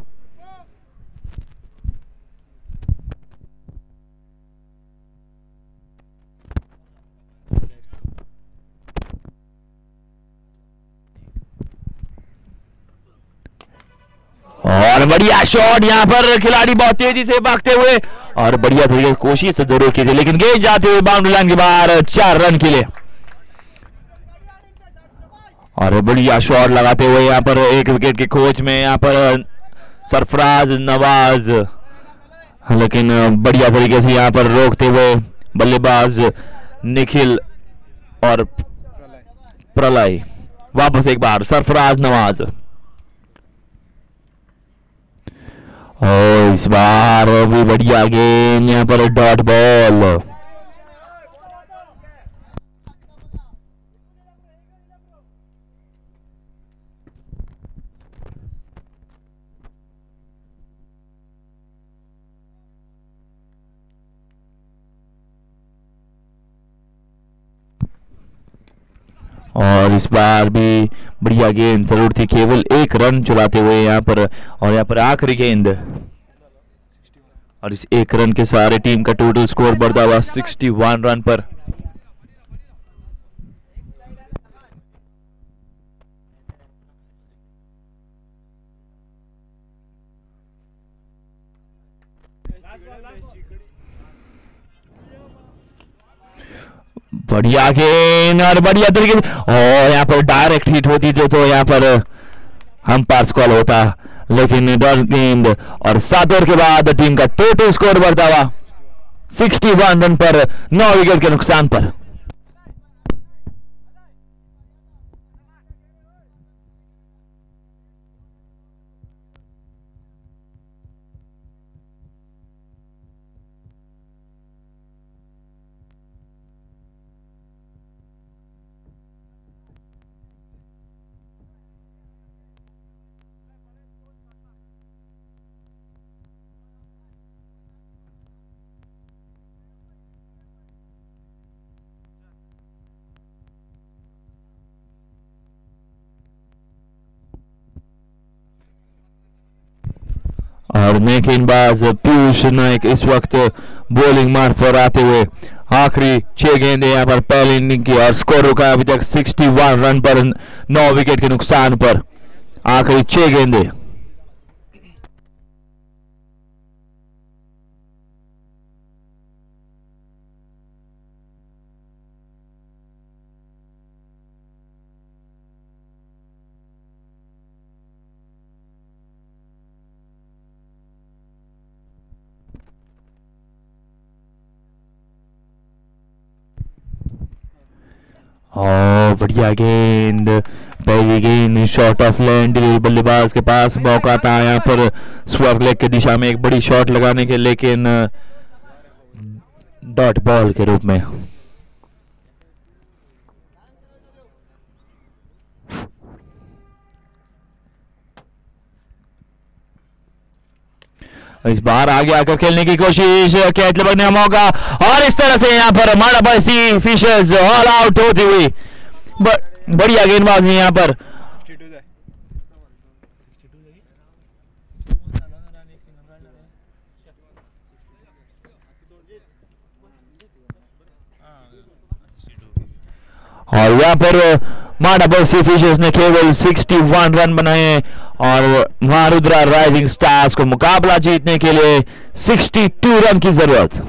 और बढ़िया शॉट यहां पर, खिलाड़ी बहुत तेजी से भागते हुए और बढ़िया तरीके से कोशिश तो जरूर की थी, लेकिन गेंद जाते हुए बाउंड्री लाइन के बाहर 4 रन के लिए। और बढ़िया शॉट लगाते हुए यहां पर एक विकेट की खोज में यहां पर सरफराज नवाज, लेकिन बढ़िया तरीके से यहां पर रोकते हुए बल्लेबाज निखिल और प्रलय। वापस एक बार सरफराज नवाज। और इस बार भी बढ़िया गेंद यहां पर डॉट बॉल। और इस बार भी बढ़िया गेंद जरूर थी, केवल एक रन चुराते हुए यहां पर। और यहां पर आखिरी गेंद, और इस एक रन के सहारे टीम का टोटल स्कोर बढ़ता हुआ 61 रन पर। बढ़िया गेंद और बढ़िया तरीके से, और यहाँ पर डायरेक्ट हिट होती थी तो यहाँ पर अंपायर कॉल होता, लेकिन डॉट गेंद। और 7 ओवर के बाद टीम का टोटल स्कोर बढ़ता हुआ 61 रन पर 9 विकेट के नुकसान पर। और नए गेंदबाज पीयूष नायक इस वक्त बॉलिंग मार्ग पर आते हुए आखिरी 6 गेंदें यहां पर पहली इनिंग की, और स्कोर रुका अभी तक 61 रन पर 9 विकेट के नुकसान पर। आखिरी 6 गेंदें। और बढ़िया गेंद, पहली गेंद शॉट ऑफ लैंड, बल्लेबाज के पास मौका था यहाँ पर स्वर्ग लेग की दिशा में एक बड़ी शॉट लगाने के, लेकिन डॉट बॉल के रूप में। इस बार आगे आकर खेलने की कोशिश, कैच लगने का मौका, और इस तरह से यहाँ पर माड़ाबाई सी फिशर्स ऑल आउट होती हुई। बढ़िया गेंदबाजी यहाँ पर। और यहाँ पर माड़ाबाई सी फिशर्स ने केवल 61 रन बनाए और महारुद्रा राइजिंग स्टार्स को मुकाबला जीतने के लिए 62 रन की जरूरत।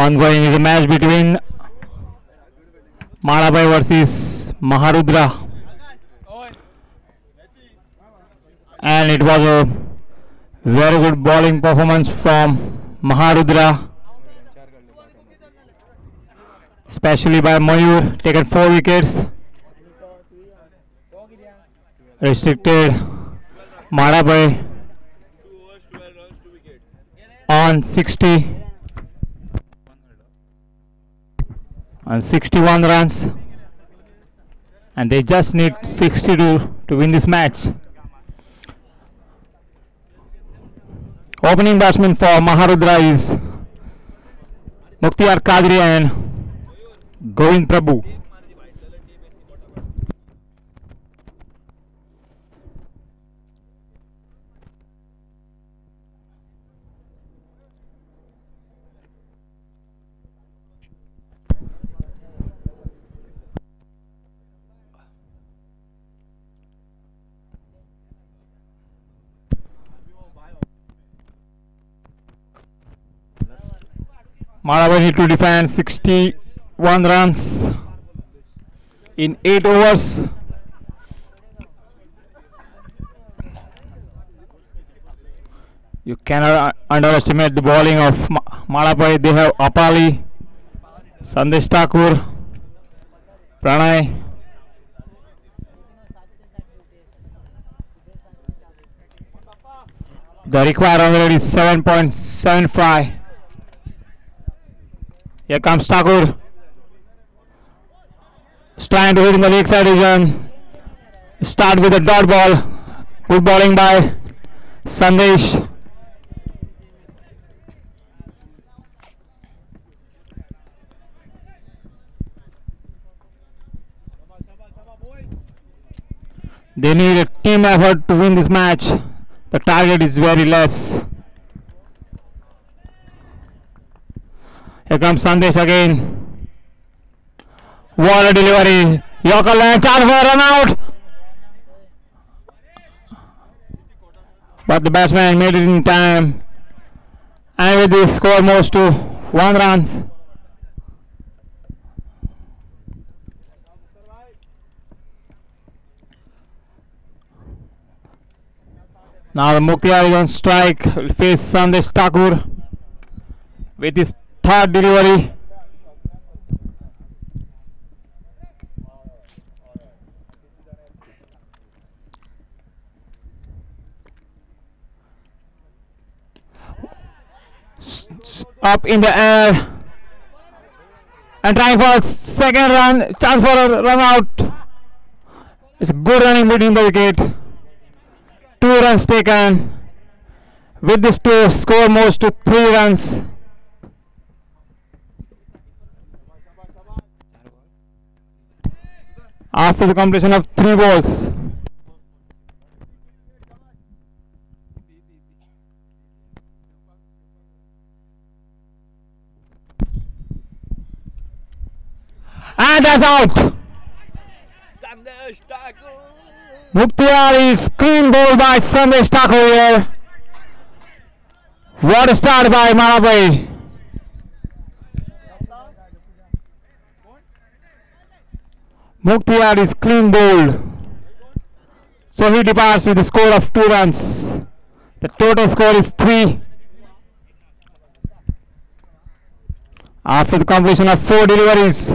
Ongoing is a match between Maड़abai versus Maharudra, and it was a very good bowling performance from Maharudra, especially by Mayur, taken 4 wickets, restricted Maड़abai on 61 runs, and they just need 62 to win this match. Opening batsman for Maharudra is Mukhtiar Kadri and Govind Prabhu. Maड़abai need to defend 61 runs in 8 overs. You cannot underestimate the bowling of Maड़abai. They have Apali, Sandesh Thakur, Pranay, the required run rate is 7.75. Here comes Thakur. Trying to hit in the leg side region. Start with a dot ball. Good bowling by Sandesh. They need a team effort to win this match. The target is very less. Here comes Sandesh again. What a delivery. Yorker land, chance for a run out. But the batsman made it in time. And with this score moves to 1 run. Now the Muktiar is on strike. Will face Sandesh Thakur with his 3rd delivery. Up in the air and trying for a 2nd run. Chance for a run out. It's a good running between the wicket. 2 runs taken. With this score moves to 3 runs. After the completion of 3 balls. And that's out. Muktiar is clean bowled by Sandesh Thakur here. What a start by Marabai. Muktiar is clean bowled. So he departs with a score of 2 runs. The total score is 3. After the completion of 4 deliveries.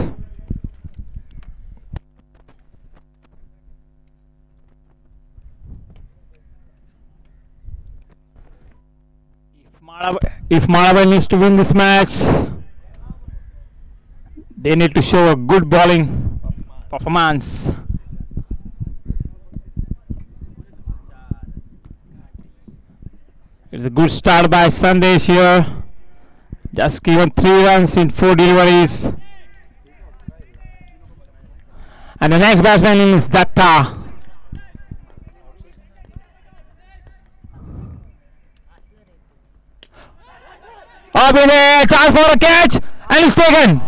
If Marabai needs to win this match, they need to show a good bowling performance. It's a good start by Sandesh here. Just given 3 runs in 4 deliveries. And the next batsman is Datta. Up in there, chance for a catch, and it's taken.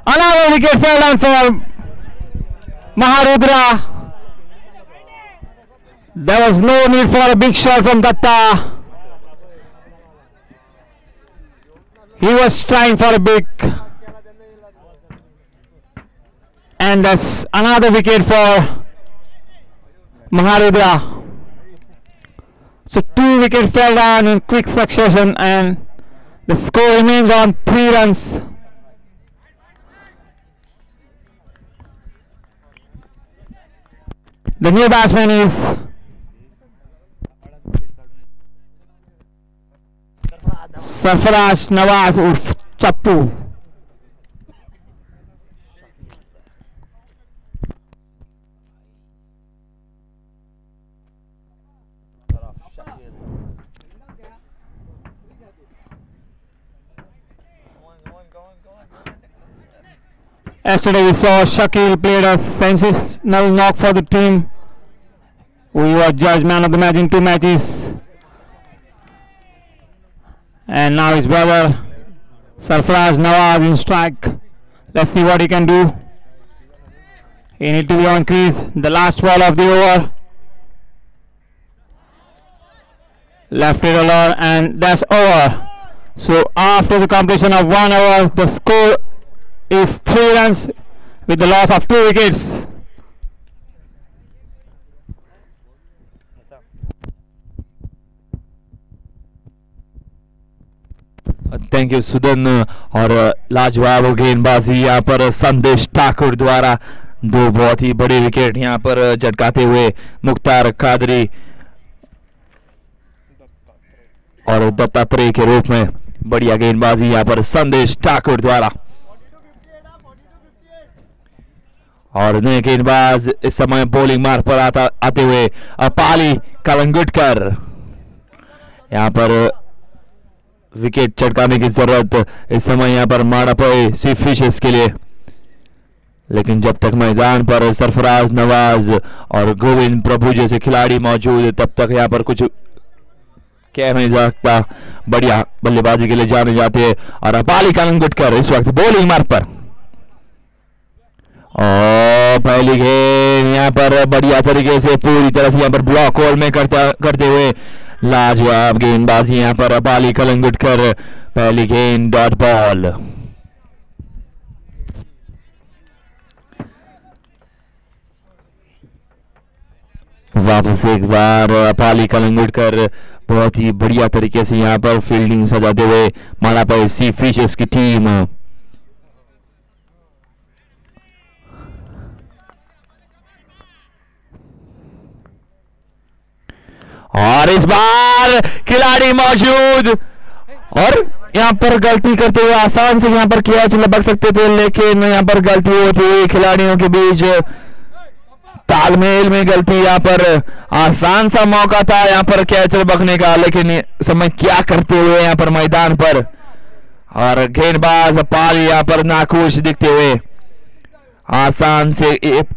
Another wicket fell down for Maharudra. There was no need for a big shot from Datta. He was trying for a big. And that's another wicket for Maharudra. So 2 wickets fell down in quick succession and the score remains on 3 runs. The new batsman is Sarfaraz Nawaz Urf Chappu. Yesterday we saw Shakil played a sensational knock for the team. We were judged man of the match in 2 matches. And now his brother Sarfaraz Nawaz in strike. Let's see what he can do. He needs to be on crease. The last ball of the over. Left it alone and that's over. So after the completion of 1 over, the score is 3 runs with the loss of 2 wickets. Thank you Sudan. और लाजवाब गेंदबाजी यहाँ पर संदेश ठाकुर द्वारा 2 बहुत ही बड़े विकेट यहाँ पर झटकाते हुए मुख्तार कादरी और दत्तात्रेय के रूप में बढ़िया गेंदबाजी यहाँ पर संदेश ठाकुर द्वारा। और नए गेंदबाज इस समय बॉलिंग मार्ग पर आते हुए पाली कलंगुटकर। यहाँ पर विकेट चटकाने की जरूरत इस समय यहाँ पर माड़ापई सी फिशेस के लिए, लेकिन जब तक मैदान पर सरफराज नवाज और गोविंद प्रभु जैसे खिलाड़ी मौजूद तब तक यहाँ पर कुछ कह नहीं सकता। बढ़िया बल्लेबाजी के लिए जाने जाते हैं और अपाली कलंगुटकर इस वक्त बॉलिंग मार्ग पर। और पहली गेंद यहाँ पर बढ़िया तरीके से पूरी तरह से यहाँ पर ब्लॉक होल में करते हुए लाजवाब गेंदबाजी यहाँ पर अपाली कलंगुटकर। पहली गेंद डॉट बॉल। वापस एक बार अपाली कलंगुटकर बहुत ही बढ़िया तरीके से यहाँ पर फील्डिंग सजाते हुए मारा पर सी फिशेस की टीम। और इस बार खिलाड़ी मौजूद और यहाँ पर गलती करते हुए आसान से यहाँ पर कैच लपक सकते थे, लेकिन यहाँ पर गलती होती हुई खिलाड़ियों के बीच तालमेल में गलती। यहाँ पर आसान सा मौका था यहाँ पर कैच लपकने का, लेकिन समय क्या करते हुए यहाँ पर मैदान पर और गेंदबाज अपाली यहाँ पर नाखुश दिखते हुए आसान से एक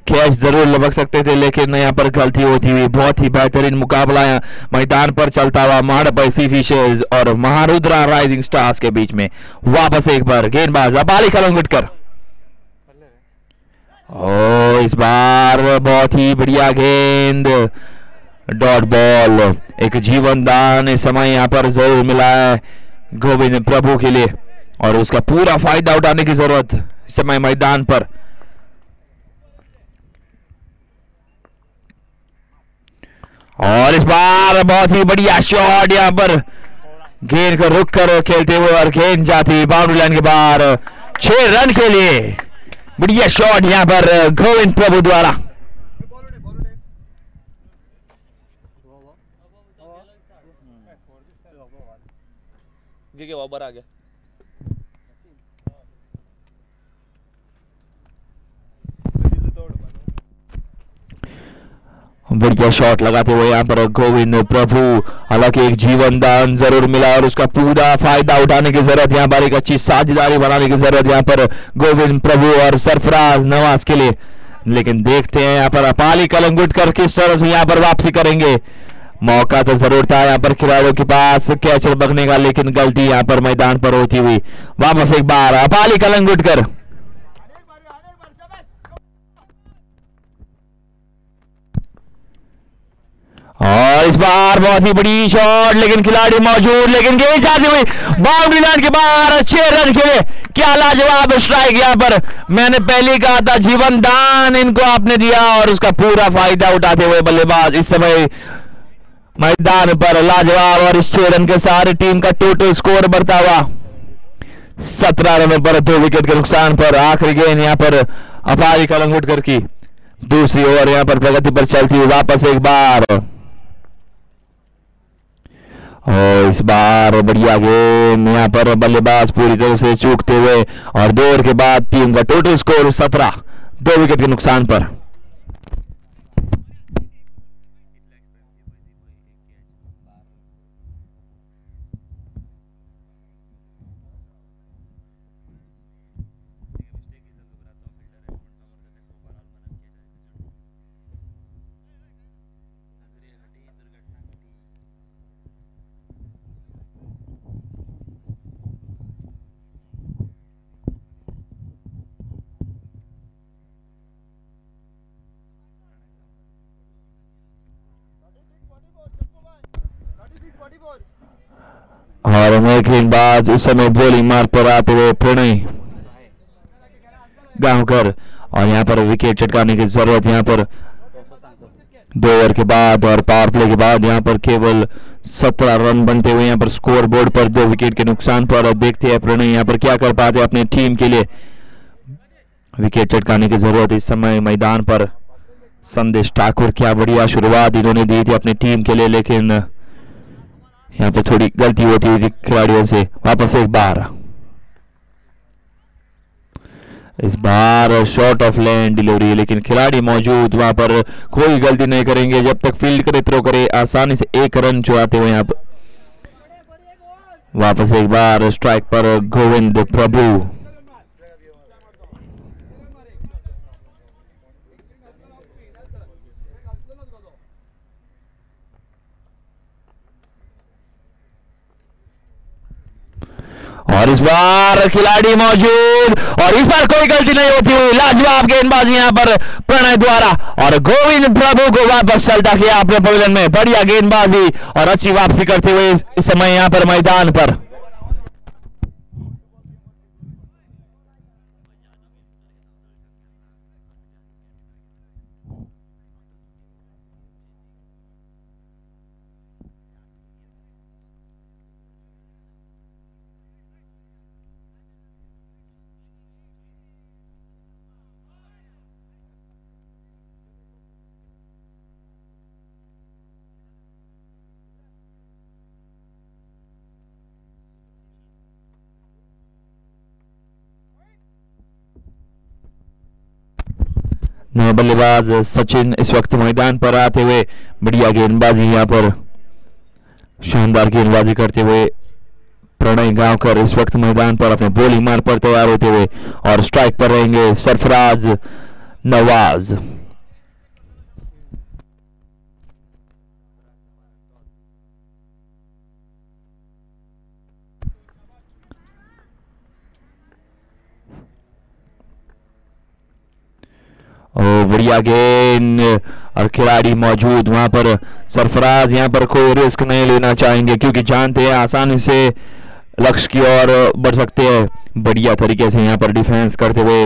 कैच जरूर लपक सकते थे, लेकिन यहाँ पर गलती होती हुई। बहुत ही बेहतरीन मुकाबला मैदान पर चलता हुआ माड़पई सी फिशर्स और महारुद्रा राइजिंग स्टार्स के बीच में। वापस एक बार गेंदबाज अपाली कलंगुटकर। ओ इस बार बहुत ही बढ़िया गेंद डॉट बॉल। एक जीवन दान इस समय यहाँ पर जरूर मिला है गोविंद प्रभु के लिए और उसका पूरा फायदा उठाने की जरूरत इस समय मैदान पर। और इस बार बहुत ही बढ़िया शॉट यहाँ पर गेंद को रुक कर खेलते हुए और गेंद जाती बाउंड्री लाइन के बाहर 6 रन के लिए। बढ़िया शॉट यहाँ पर गोविंद प्रभु द्वारा। आ गया। बढ़िया शॉट लगाते हुए यहाँ पर गोविंद प्रभु। हालांकि एक जीवन दान जरूर मिला और उसका पूरा फायदा उठाने की जरूरत यहाँ पर, एक अच्छी साझेदारी बनाने की जरूरत यहाँ पर गोविंद प्रभु और सरफराज नवाज के लिए। लेकिन देखते हैं यहाँ पर अपाली कलंगुटकर किस तरह से यहाँ पर वापसी करेंगे। मौका तो जरूर था यहाँ पर खिलाड़ियों के पास कैच बगने का, लेकिन गलती यहाँ पर मैदान पर होती हुई। वापस एक बार अपाली कलंगुटकर। और इस बार बहुत ही बड़ी शॉट, लेकिन खिलाड़ी मौजूद, लेकिन गेंद जाती हुई बाउंड्री लाइन के बाहर 6 रन खेले। क्या लाजवाब स्ट्राइक यहाँ पर। मैंने पहले कहा था जीवन दान इनको आपने दिया और उसका पूरा फायदा उठाते हुए बल्लेबाज इस समय मैदान पर लाजवाब। और इस 6 रन के सारे टीम का टोटल स्कोर बढ़ता हुआ 17 रनों पर 2 विकेट के नुकसान पर। आखिरी गेंद यहाँ पर अपाली कलंगुटकर की दूसरी ओवर यहाँ पर प्रगति पर चलती हुई। वापस एक बार और इस बार बढ़िया गेंद यहाँ पर बल्लेबाज पूरी तरह से चूकते हुए और 2 ओवर के बाद टीम का टोटल स्कोर 17, 2 विकेट के नुकसान पर। और हमें गेंदबाज उस समय बॉलिंग मार्ग पर आते हुए प्रणय गांवकर और यहाँ पर विकेट चटकाने की जरूरत। यहाँ पर 2 ओवर के बाद और पावर प्ले के बाद यहाँ पर केवल 17 रन बनते हुए यहाँ पर स्कोर बोर्ड पर 2 विकेट के नुकसान पर। और देखते हैं प्रणय यहाँ पर क्या कर पाते अपने टीम के लिए। विकेट चटकाने की जरूरत इस समय मैदान पर। संदेश ठाकुर क्या बढ़िया शुरुआत इन्होंने दी थी अपनी टीम के लिए, लेकिन यहाँ पर थोड़ी गलती होती हुई खिलाड़ियों से। वापस एक बार इस बार शॉर्ट ऑफ लैंड डिलीवरी, लेकिन खिलाड़ी मौजूद वहां पर कोई गलती नहीं करेंगे जब तक फील्ड करे थ्रो करे। आसानी से 1 रन चुराते हुए यहाँ पर वापस एक बार स्ट्राइक पर गोविंद प्रभु। और इस बार खिलाड़ी मौजूद और इस बार कोई गलती नहीं होती हुई, लाजवाब गेंदबाजी यहां पर प्रणय द्वारा और गोविंद प्रभु को वापस चलता किया अपने पवेलियन में। बढ़िया गेंदबाजी और अच्छी वापसी करते हुए इस समय यहां पर मैदान पर। नए बल्लेबाज सचिन इस वक्त मैदान पर आते हुए बढ़िया गेंदबाजी यहां पर शानदार गेंदबाजी करते हुए प्रणय गांवकर इस वक्त मैदान पर अपने बॉलिंग मार पर तैयार होते हुए और स्ट्राइक पर रहेंगे सरफराज नवाज। बढ़िया गेंद और खिलाड़ी मौजूद वहां पर। सरफराज यहां पर कोई रिस्क नहीं लेना चाहेंगे क्योंकि जानते हैं आसानी से लक्ष्य की ओर बढ़ सकते हैं। बढ़िया तरीके से यहां पर डिफेंस करते हुए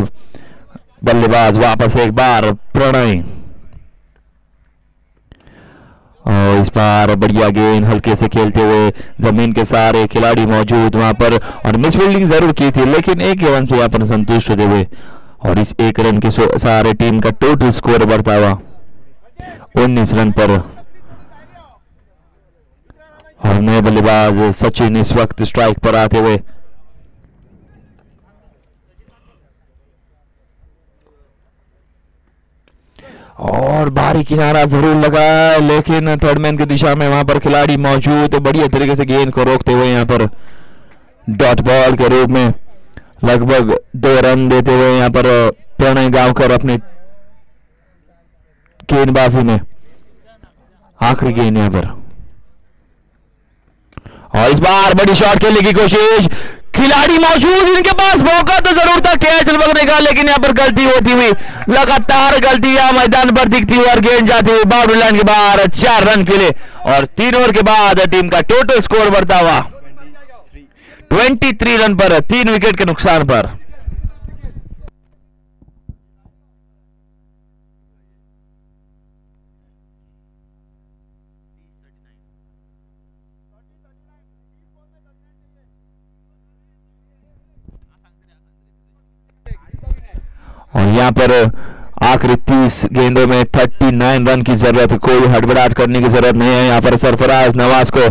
बल्लेबाज वापस एक बार प्रणय और इस बार बढ़िया गेंद हल्के से खेलते हुए जमीन के सारे खिलाड़ी मौजूद वहां पर और मिस फील्डिंग जरूर की थी लेकिन एक रन से यहां पर संतुष्ट होते हुए और इस एक रन के सहारे टीम का टोटल स्कोर बढ़ता हुआ 19 रन पर। और नए बल्लेबाज सचिन इस वक्त स्ट्राइक पर आते हुए और बाहरी किनारा जरूर लगा लेकिन थर्ड मैन की दिशा में वहां पर खिलाड़ी मौजूद बढ़िया तरीके से गेंद को रोकते हुए यहां पर डॉट बॉल के रूप में लगभग 2 रन देते हुए यहां पर प्रणय गांवकर अपने गेंदबाजी में आखिरी गेंद यहां पर। और इस बार बड़ी शॉट खेलने की कोशिश, खिलाड़ी मौजूद, इनके पास मौका तो जरूर था कैच लगने का लेकिन यहां पर गलती होती हुई, लगातार गलती यहां मैदान पर दिखती हुई और गेंद जाती हुई बाउंड्री लाइन के बाहर 4 रन के लिए और 3 ओवर के बाद टीम का टोटल स्कोर बढ़ता हुआ 23 रन पर 3 विकेट के नुकसान पर। और यहां पर आखिरी 30 गेंदों में 39 रन की जरूरत है, कोई हड़बड़ाहट करने की जरूरत नहीं है। यहां पर सरफराज नवाज को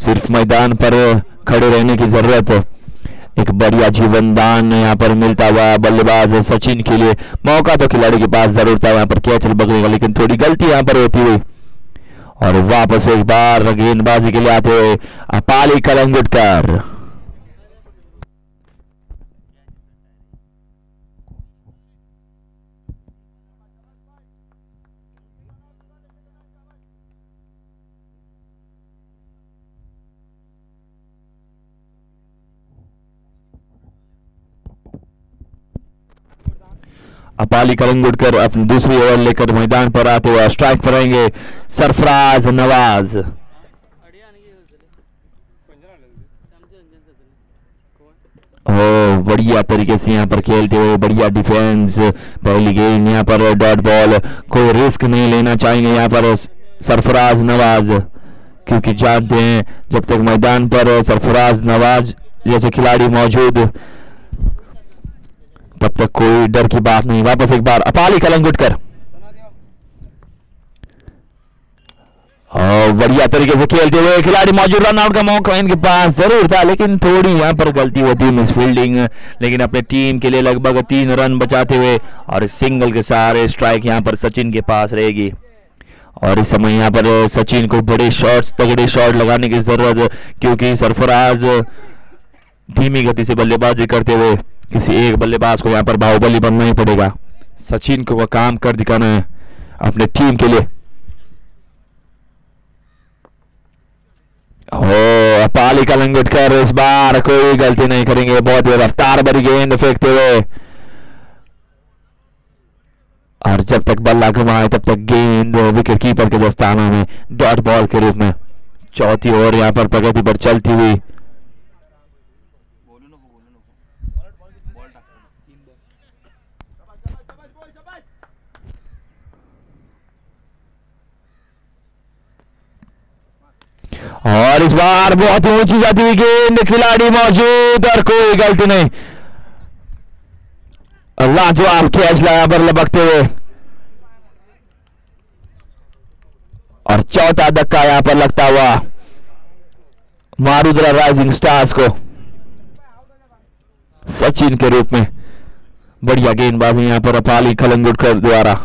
सिर्फ मैदान पर खड़े रहने की जरूरत है। एक बढ़िया जीवन दान यहां पर मिलता हुआ बल्लेबाज सचिन के लिए, मौका तो खिलाड़ी के पास जरूर था वहां पर कैच लगने का लेकिन थोड़ी गलती यहां पर होती हुई और वापस एक बार गेंदबाजी के लिए आते हुए अपाली कलंगुटकर। अपाली कलंगुटकर अपनी दूसरी ओवर लेकर मैदान पर आते हुए स्ट्राइक पर रहेंगे सरफराज नवाज। बढ़िया तरीके से यहाँ पर खेलते हुए बढ़िया डिफेंस, पहली गेंद यहाँ पर डॉट बॉल, कोई रिस्क नहीं लेना चाहेंगे यहाँ पर सरफराज नवाज क्योंकि जानते हैं जब तक मैदान पर सरफराज नवाज जैसे खिलाड़ी मौजूद तब तक कोई डर की बात नहीं। वापस एक बार अपाली कलंगुटकर और बढ़िया तरीके से खेलते हुए खिलाड़ी मौजूद, रन आउट का मौका इनके पास जरूर था लेकिन थोड़ी यहां पर गलती होती मिस फील्डिंग, लेकिन अपने टीम के लिए लगभग 3 रन बचाते हुए और सिंगल के सहारे स्ट्राइक यहां पर सचिन के पास रहेगी। और इस समय यहां पर सचिन को बड़े शॉट्स, तगड़े शॉट लगाने की जरूरत है क्योंकि सरफराज धीमी गति से बल्लेबाजी करते हुए किसी एक बल्लेबाज को यहां पर बाहुबली बनना ही पड़ेगा। सचिन को वह काम कर दिखाना है अपने टीम के लिए। अपाली अपाली कलंगुटकर इस बार कोई गलती नहीं करेंगे, बहुत ही रफ्तार भरी गेंद फेंकते हुए, और जब तक बल्ला घुमाए तब तक गेंद विकेट कीपर के दस्तानों में डॉट बॉल के रूप में। चौथी ओवर यहाँ पर प्रगति पर चलती हुई। और इस बार बहुत ही ऊंची जाती हुई गेंद, खिलाड़ी मौजूद और कोई गलती नहीं। लाजवाब कैच लगा पर लपकते हुए, और चौथा धक्का यहां पर लगता हुआ मारुद्रा राइजिंग स्टार्स को सचिन के रूप में। बढ़िया गेंदबाजी यहां पर अपाली कलंगुटकर द्वारा।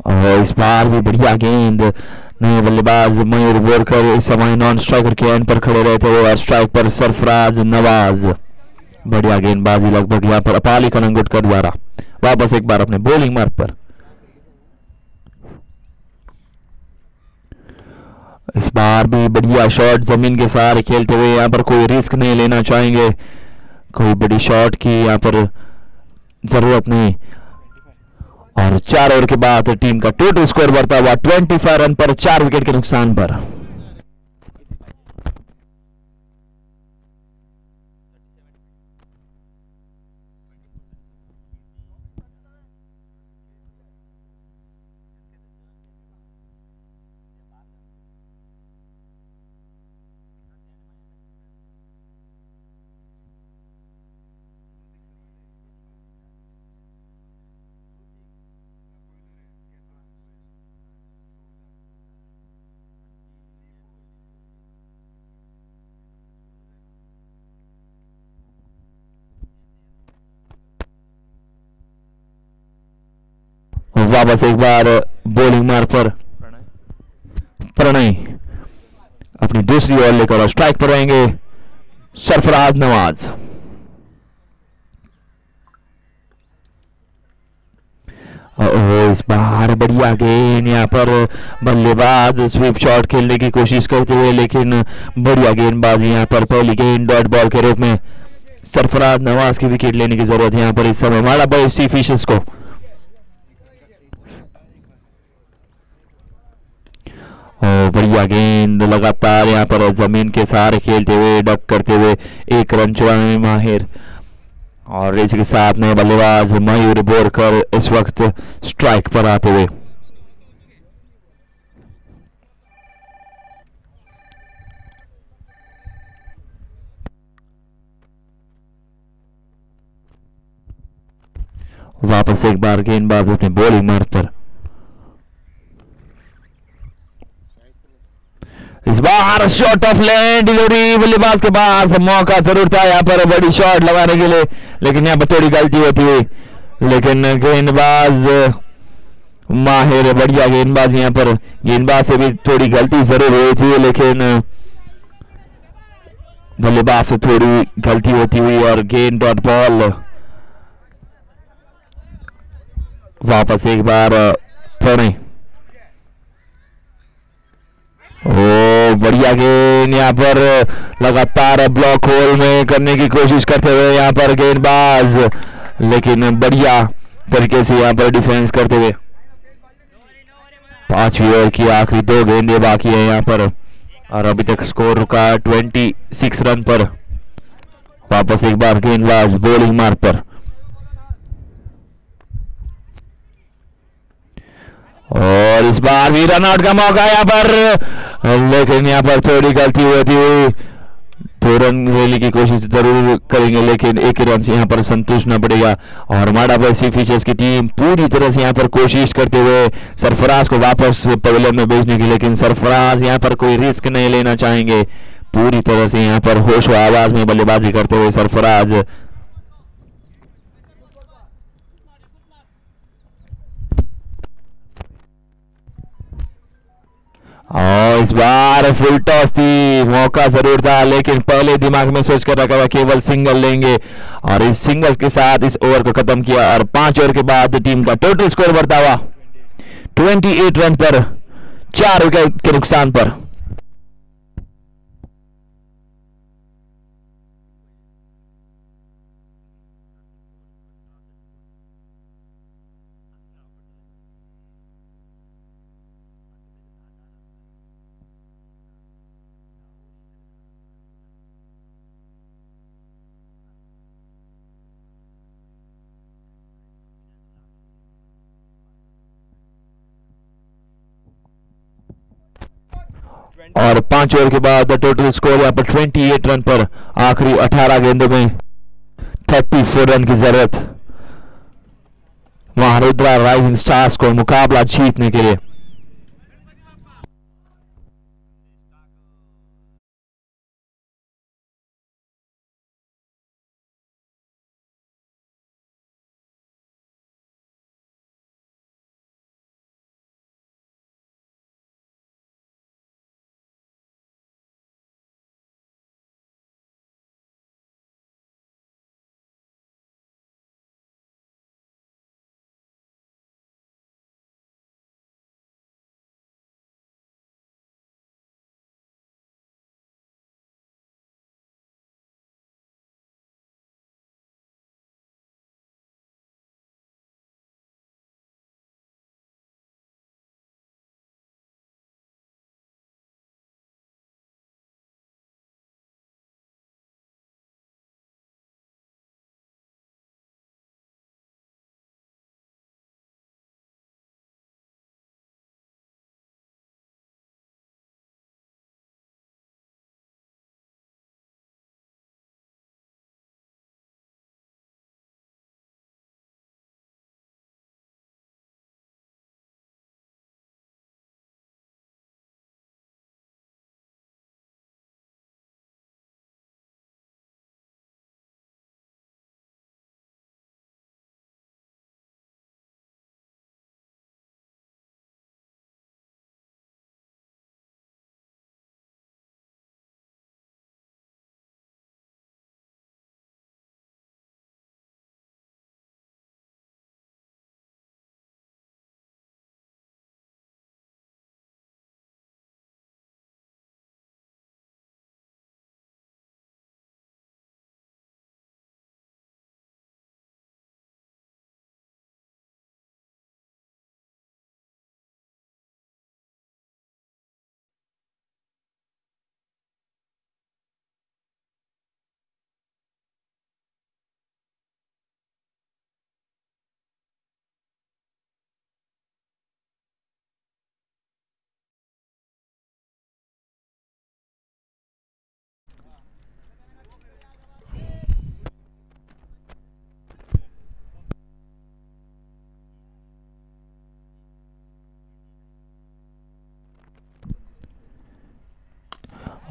और इस बार भी बढ़िया गेंद, नए बल्लेबाज मयूर बोरकर इस समय नॉन स्ट्राइकर के एंड पर खड़े रहते हुए, और स्ट्राइक पर सरफराज नवाज। बढ़िया गेंदबाजी लगभग यहाँ पर अपाली कलंगुटकर द्वारा। वापस एक बार अपने बॉलिंग मार्ग पर। इस बार भी बढ़िया शॉट जमीन के सहारे खेलते हुए, यहाँ पर कोई रिस्क नहीं लेना चाहेंगे, कोई बड़ी शॉट की यहाँ पर जरूरत नहीं। और 4 ओवर के बाद टीम का टोटल स्कोर बढ़ता हुआ 25 रन पर 4 विकेट के नुकसान पर। वापस एक बार बॉलिंग मार्ग पर प्रणय अपनी दूसरी ओवर लेकर स्ट्राइक पर रहेंगे सरफराज नवाज। इस बार बढ़िया गेंद, यहाँ पर बल्लेबाज स्वीप शॉट खेलने की कोशिश करते हुए, लेकिन बढ़िया गेंदबाजी यहाँ पर पहली गेंद डॉट बॉल के रूप में। सरफराज नवाज की विकेट लेने की जरूरत है यहाँ पर इस समय माड़ा बॉय सी फिशर्स को। बढ़िया गेंद, लगातार यहाँ पर जमीन के सहारे खेलते हुए, डक करते हुए 1 रन चुराने में माहिर। और इसी के साथ नए बल्लेबाज मयूर बोरकर इस वक्त स्ट्राइक पर आते हुए। वापस एक बार गेंदबाज अपने बॉलिंग मार्ग पर। इस बार शॉट ऑफ लेंथ डिलीवरी, बल्लेबाज के पास मौका जरूर था यहाँ पर बड़ी शॉट लगाने के लिए, लेकिन यहाँ पर थोड़ी गलती होती हुई। लेकिन गेंदबाज माहिर, बढ़िया गेंदबाज, यहाँ पर गेंदबाज से भी थोड़ी गलती जरूर हुई थी, लेकिन बल्लेबाज से थोड़ी गलती होती हुई और गेंद डॉट बॉल। वापस एक बार प्रणय, बढ़िया गेंद यहाँ पर लगातार ब्लॉक होल में करने की कोशिश करते हुए यहाँ पर गेंदबाज, लेकिन बढ़िया तरीके से यहाँ पर डिफेंस करते हुए। 5वीं ओवर की आखिरी 2 गेंदें बाकी है यहाँ पर, और अभी तक स्कोर रुका 26 रन पर। वापस एक बार गेंदबाज बॉलिंग मार्ग पर। इस बार भी रन आउट का मौका यहाँ पर, लेकिन यहाँ पर थोड़ी गलती होती हुई। तो रन रैली की कोशिश जरूर करेंगे, लेकिन एक रन से यहाँ पर संतुष्टना पड़ेगा। और माड़ा सी फिशर्स की टीम पूरी तरह से यहाँ पर कोशिश करते हुए सरफराज को वापस पवेलियन में भेजने की, लेकिन सरफराज यहाँ पर कोई रिस्क नहीं लेना चाहेंगे। पूरी तरह से यहाँ पर होश व आवाज में बल्लेबाजी करते हुए सरफराज। और इस बार फुल टॉस थी, मौका जरूर था, लेकिन पहले दिमाग में सोच कर रखा हुआ केवल सिंगल लेंगे, और इस सिंगल के साथ इस ओवर को खत्म किया। और 5 ओवर के बाद टीम का टोटल स्कोर बढ़ता हुआ 28 रन पर 4 विकेट के नुकसान पर। और 5 ओवर के बाद टोटल स्कोर यहाँ पर 28 रन पर, आखिरी 18 गेंदों में 34 रन की जरूरत महारुद्रा राइजिंग स्टार्स को मुकाबला जीतने के लिए।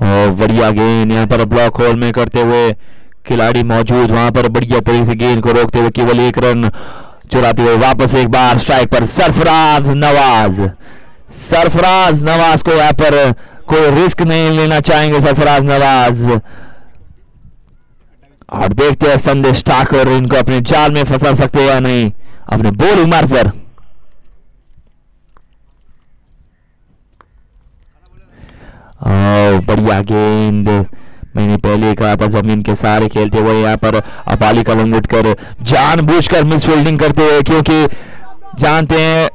और बढ़िया गेंद यहाँ पर ब्लॉक होल में करते हुए खिलाड़ी मौजूद वहां पर बढ़िया तरीके से गेंद को रोकते हुए केवल 1 रन चुराते हुए वापस एक बार स्ट्राइक पर सरफराज नवाज। सरफराज नवाज को यहाँ पर कोई रिस्क नहीं लेना चाहेंगे सरफराज नवाज, और देखते हैं संदेश ठाकुर इनको अपने जाल में फंसा सकते या नहीं अपने बॉलिंग मार्ग पर। बढ़िया गेंद, मैंने पहले कहा था जमीन के सहारे खेलते हुए यहाँ पर अपाली कलंगुटकर जानबूझकर मिस फील्डिंग करते हुए, क्योंकि जानते हैं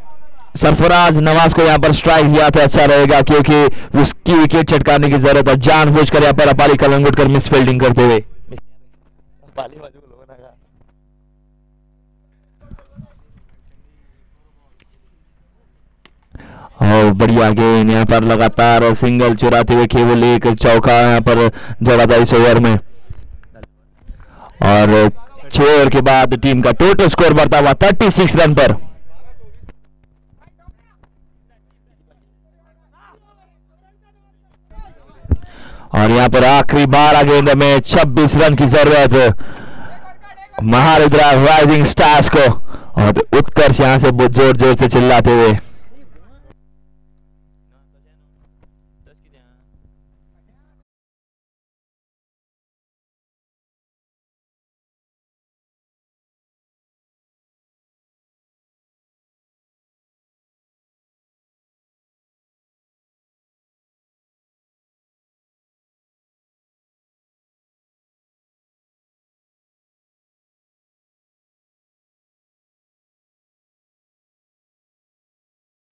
सरफराज नवाज को यहाँ पर स्ट्राइक दिया तो अच्छा रहेगा, क्योंकि उसकी विकेट चटकाने की जरूरत है। जानबूझकर यहाँ पर अपाली कलंगुटकर मिस फील्डिंग करते हुए बढ़िया गेंद यहाँ पर लगातार सिंगल चुराते हुए केवल एक चौका यहाँ पर जोड़ा था इस ओवर में। और 6 ओवर के बाद टीम का टोटल स्कोर बढ़ता हुआ 36 रन पर। और यहाँ पर आखिरी 12 गेंद में 26 रन की जरूरत महारुद्रा राइजिंग स्टार्स को। और उत्कर्ष यहां से बहुत जोर जोर से चिल्लाते हुए।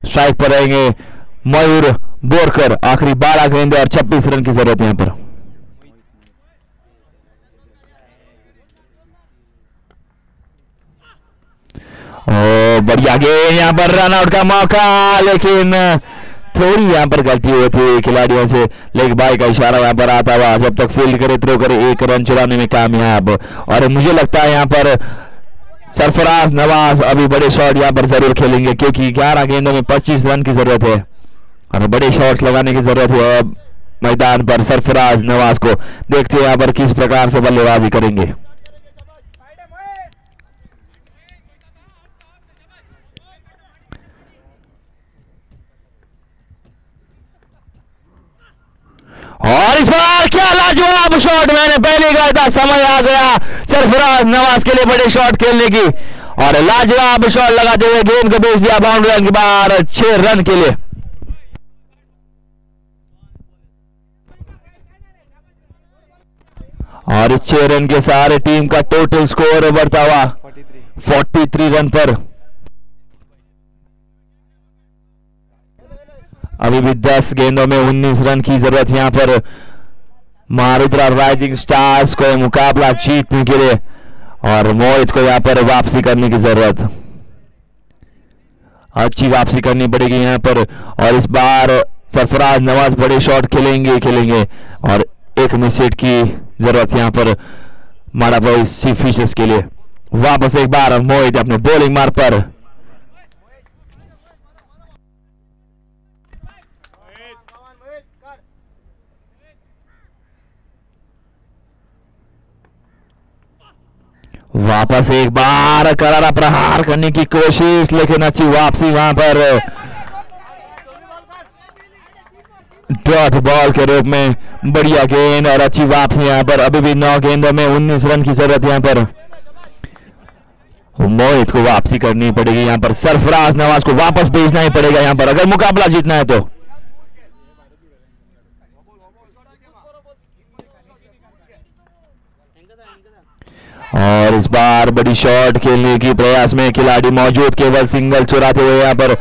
स्ट्राइक पर रहेंगे मयूर बोरकर। आखिरी 12 गेंद और 26 रन की जरूरत यहां पर। ओ बढ़िया गेंद, यहां पर रन आउट का मौका, लेकिन थोड़ी यहां पर गलती होती हुई खिलाड़ियों से। लेग बाय का इशारा यहां पर आता हुआ, जब तक फील्ड करे थ्रो करे 1 रन चुराने में कामयाब। और मुझे लगता है यहां पर सरफराज नवाज अभी बड़े शॉट यहां पर जरूर खेलेंगे, क्योंकि 11 गेंदों में 25 रन की जरूरत है और बड़े शॉट्स लगाने की जरूरत है मैदान पर सरफराज नवाज को। देखते हैं यहां पर किस प्रकार से बल्लेबाजी करेंगे। और इस बार क्या लाजवाब शॉट, मैंने पहले कहा था समय आ गया सरफराज नवाज के लिए बड़े शॉट खेलने की। और लाजवाब शॉट लगाते हुए गेंद को भेज दिया बाउंड्री लाइन के बाहर 6 रन के लिए। और इस 6 रन के सहारे टीम का टोटल स्कोर बढ़ता हुआ 43 रन पर। अभी भी 10 गेंदों में 19 रन की जरूरत यहां पर महारुद्रा राइजिंग स्टार्स को मुकाबला जीतने के लिए। और मोहित को यहां पर वापसी करने की जरूरत, अच्छी वापसी करनी पड़ेगी यहां पर। और इस बार सरफराज नवाज बड़े शॉट खेलेंगे और एक मिसहिट की जरूरत यहां पर माड़ाबाई सी फिशर्स के लिए। वापस एक बार मोहित अपने बॉलिंग मार्ग पर। वापस एक बार करारा प्रहार करने की कोशिश, लेकिन अच्छी वापसी वहां पर डॉट बॉल के रूप में। बढ़िया गेंद और अच्छी वापसी यहां पर। अभी भी 9 गेंदों में 19 रन की जरूरत यहां पर। मोहित को वापसी करनी पड़ेगी यहां पर, सरफराज नवाज को वापस भेजना ही पड़ेगा यहां पर अगर मुकाबला जीतना है तो। और इस बार बड़ी शॉट खेलने की प्रयास में खिलाड़ी मौजूद, केवल सिंगल चुराते हुए यहां पर।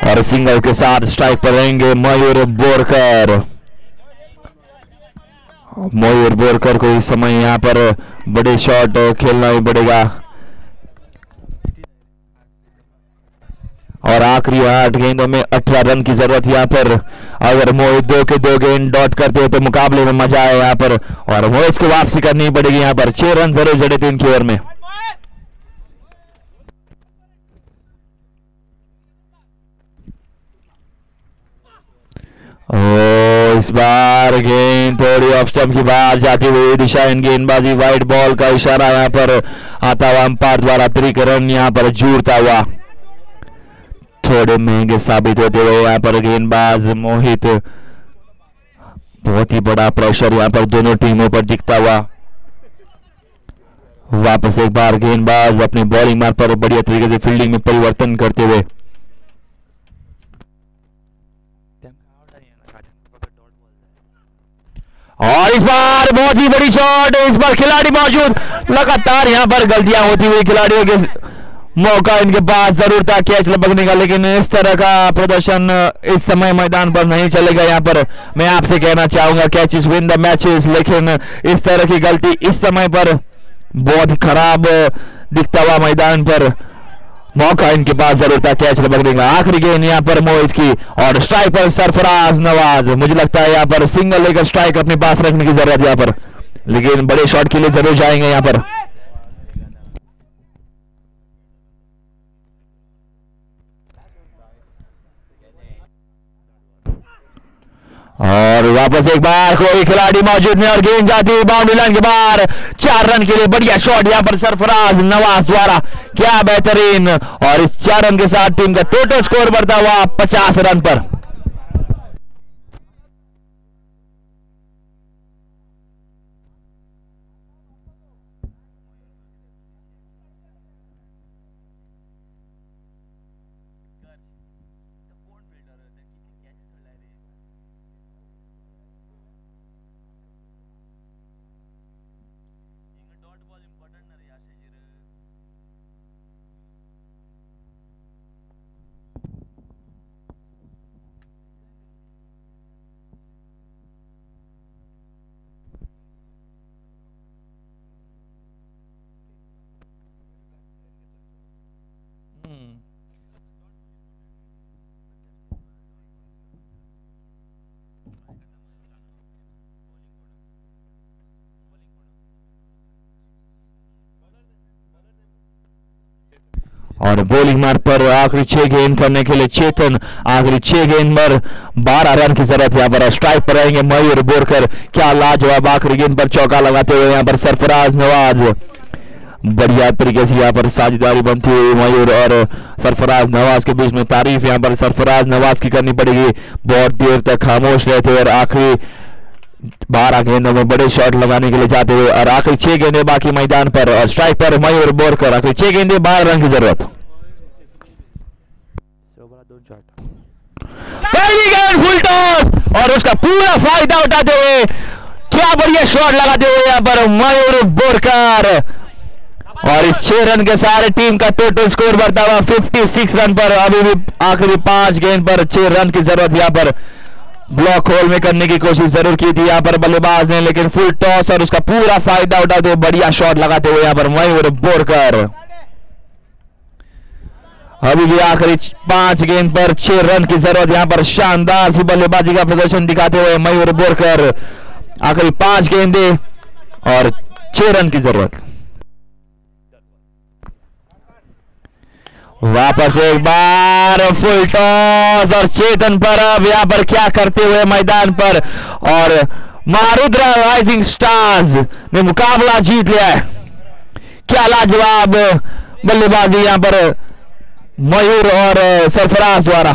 और सिंगल के साथ स्ट्राइक पर रहेंगे मयूर बोरकर। मयूर बोरकर को इस समय यहां पर बड़े शॉट खेलना ही पड़ेगा। और आखिरी 8 गेंदों में 18 रन की जरूरत यहां पर। अगर मोहित 2 के 2 गेंद डॉट करते हो तो मुकाबले में मजा आए यहां पर। और मोहित को वापसी करनी पड़ेगी यहां पर। 6 रन जरूर जड़े 3 के ओवर में। इस बार गेंद थोड़ी ऑफ स्टंप की बाहर जाती हुई दिशा इन गेंदबाजी, वाइड बॉल का इशारा यहां पर आता हुआ अंपायर द्वारा। 3 रन यहां पर जूड़ता हुआ थोड़े महंगे साबित होते हुए यहां पर गेंदबाज मोहित। बहुत ही बड़ा प्रेशर यहां पर दोनों टीमों पर दिखता हुआ। वापस एक बार गेंदबाज अपने बॉलिंग मार्ग पर बढ़िया तरीके से फील्डिंग में परिवर्तन करते हुए। और इस बार बहुत ही बड़ी शॉट, इस बार खिलाड़ी मौजूद, लगातार यहां पर गलतियां होती हुई खिलाड़ियों के मौका इनके पास जरूर था कैच लपकने का, लेकिन इस तरह का प्रदर्शन इस समय मैदान पर नहीं चलेगा यहां पर। मैं आपसे कहना चाहूंगा कैचेस विन द मैचेस, लेकिन इस तरह की गलती इस समय पर बहुत खराब दिखता हुआ मैदान पर। मौका इनके पास जरूर था कैच पकड़ने का। आखिरी गेंद यहाँ पर मोहित की और स्ट्राइक पर सरफराज नवाज। मुझे लगता है यहाँ पर सिंगल लेकर स्ट्राइक अपने पास रखने की जरूरत है यहाँ पर, लेकिन बड़े शॉट के लिए जरूर जाएंगे यहाँ पर। और वापस एक बार कोई खिलाड़ी मौजूद नहीं और गेंद जाती है बाउंड्री लाइन के बाहर। 4 रन के लिए बढ़िया शॉट यहाँ पर सरफराज नवाज द्वारा, क्या बेहतरीन। और इस 4 रन के साथ टीम का टोटल स्कोर बढ़ता हुआ 50 रन पर। और बॉलिंग मार्ग पर आखिरी 6 गेंद करने के लिए चेतन, आखिरी 6 गेंद पर 12 रन की जरूरत है यहाँ पर। स्ट्राइक पर रहेंगे मयूर बोरकर। क्या लाजवाब आखिरी गेंद पर चौका लगाते हुए यहाँ पर सरफराज नवाज। बढ़िया तरीके से यहाँ पर साझेदारी बनती हुई मयूर और सरफराज नवाज के बीच में। तारीफ यहाँ पर सरफराज नवाज की करनी पड़ेगी, बहुत देर तक खामोश रहते और आखिरी 12 गेंदों में बड़े शॉट लगाने के लिए जाते हुए। और आखिरी 6 गेंदें बाकी मैदान पर और स्ट्राइक पर मयूर बोरकर। आखिरी 6 गेंदें 12 रन की जरूरत। पहली गेंद फुल टॉस और उसका पूरा फायदा उठाते हुए क्या बढ़िया शॉट लगाते हुए यहाँ पर मयूर बोरकर। और इस 6 रन के सारे टीम का टोटल स्कोर बढ़ता हुआ 56 रन पर। अभी भी आखिरी 5 गेंद पर 6 रन की जरूरत यहाँ पर। ब्लॉक होल में करने की कोशिश जरूर की थी यहाँ पर बल्लेबाज ने, लेकिन फुल टॉस और उसका पूरा फायदा उठाते हुए बढ़िया शॉट लगाते हुए यहाँ पर मयूर बोरकर। अभी भी आखिरी 5 गेंद पर 6 रन की जरूरत यहाँ पर। शानदार सी बल्लेबाजी का प्रदर्शन दिखाते हुए मयूर बोरकर। आखिरी 5 गेंदें और 6 रन की जरूरत। वापस एक बार फुल टॉस और चेतन पर अब यहाँ पर क्या करते हुए मैदान पर। और महारुद्रा राइजिंग स्टार्स ने मुकाबला जीत लिया है। क्या लाजवाब बल्लेबाजी यहाँ पर मयूर और सरफराज द्वारा।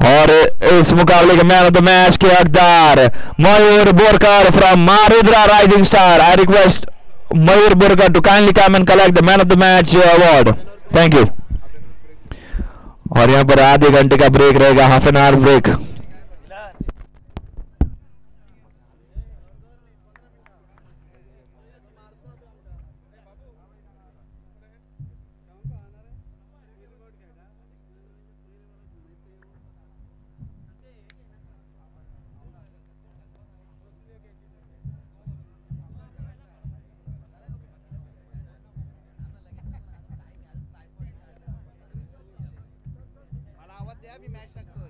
और इस मुकाबले के मैन ऑफ द मैच के हकदार Mayur Borkar from Maharudra rising star. I request Mayur Borkar to kindly come and collect the man of the match award. Thank you. और यहाँ पर आधे घंटे का ब्रेक रहेगा, हाफ एन आवर ब्रेक। अभी मैच तक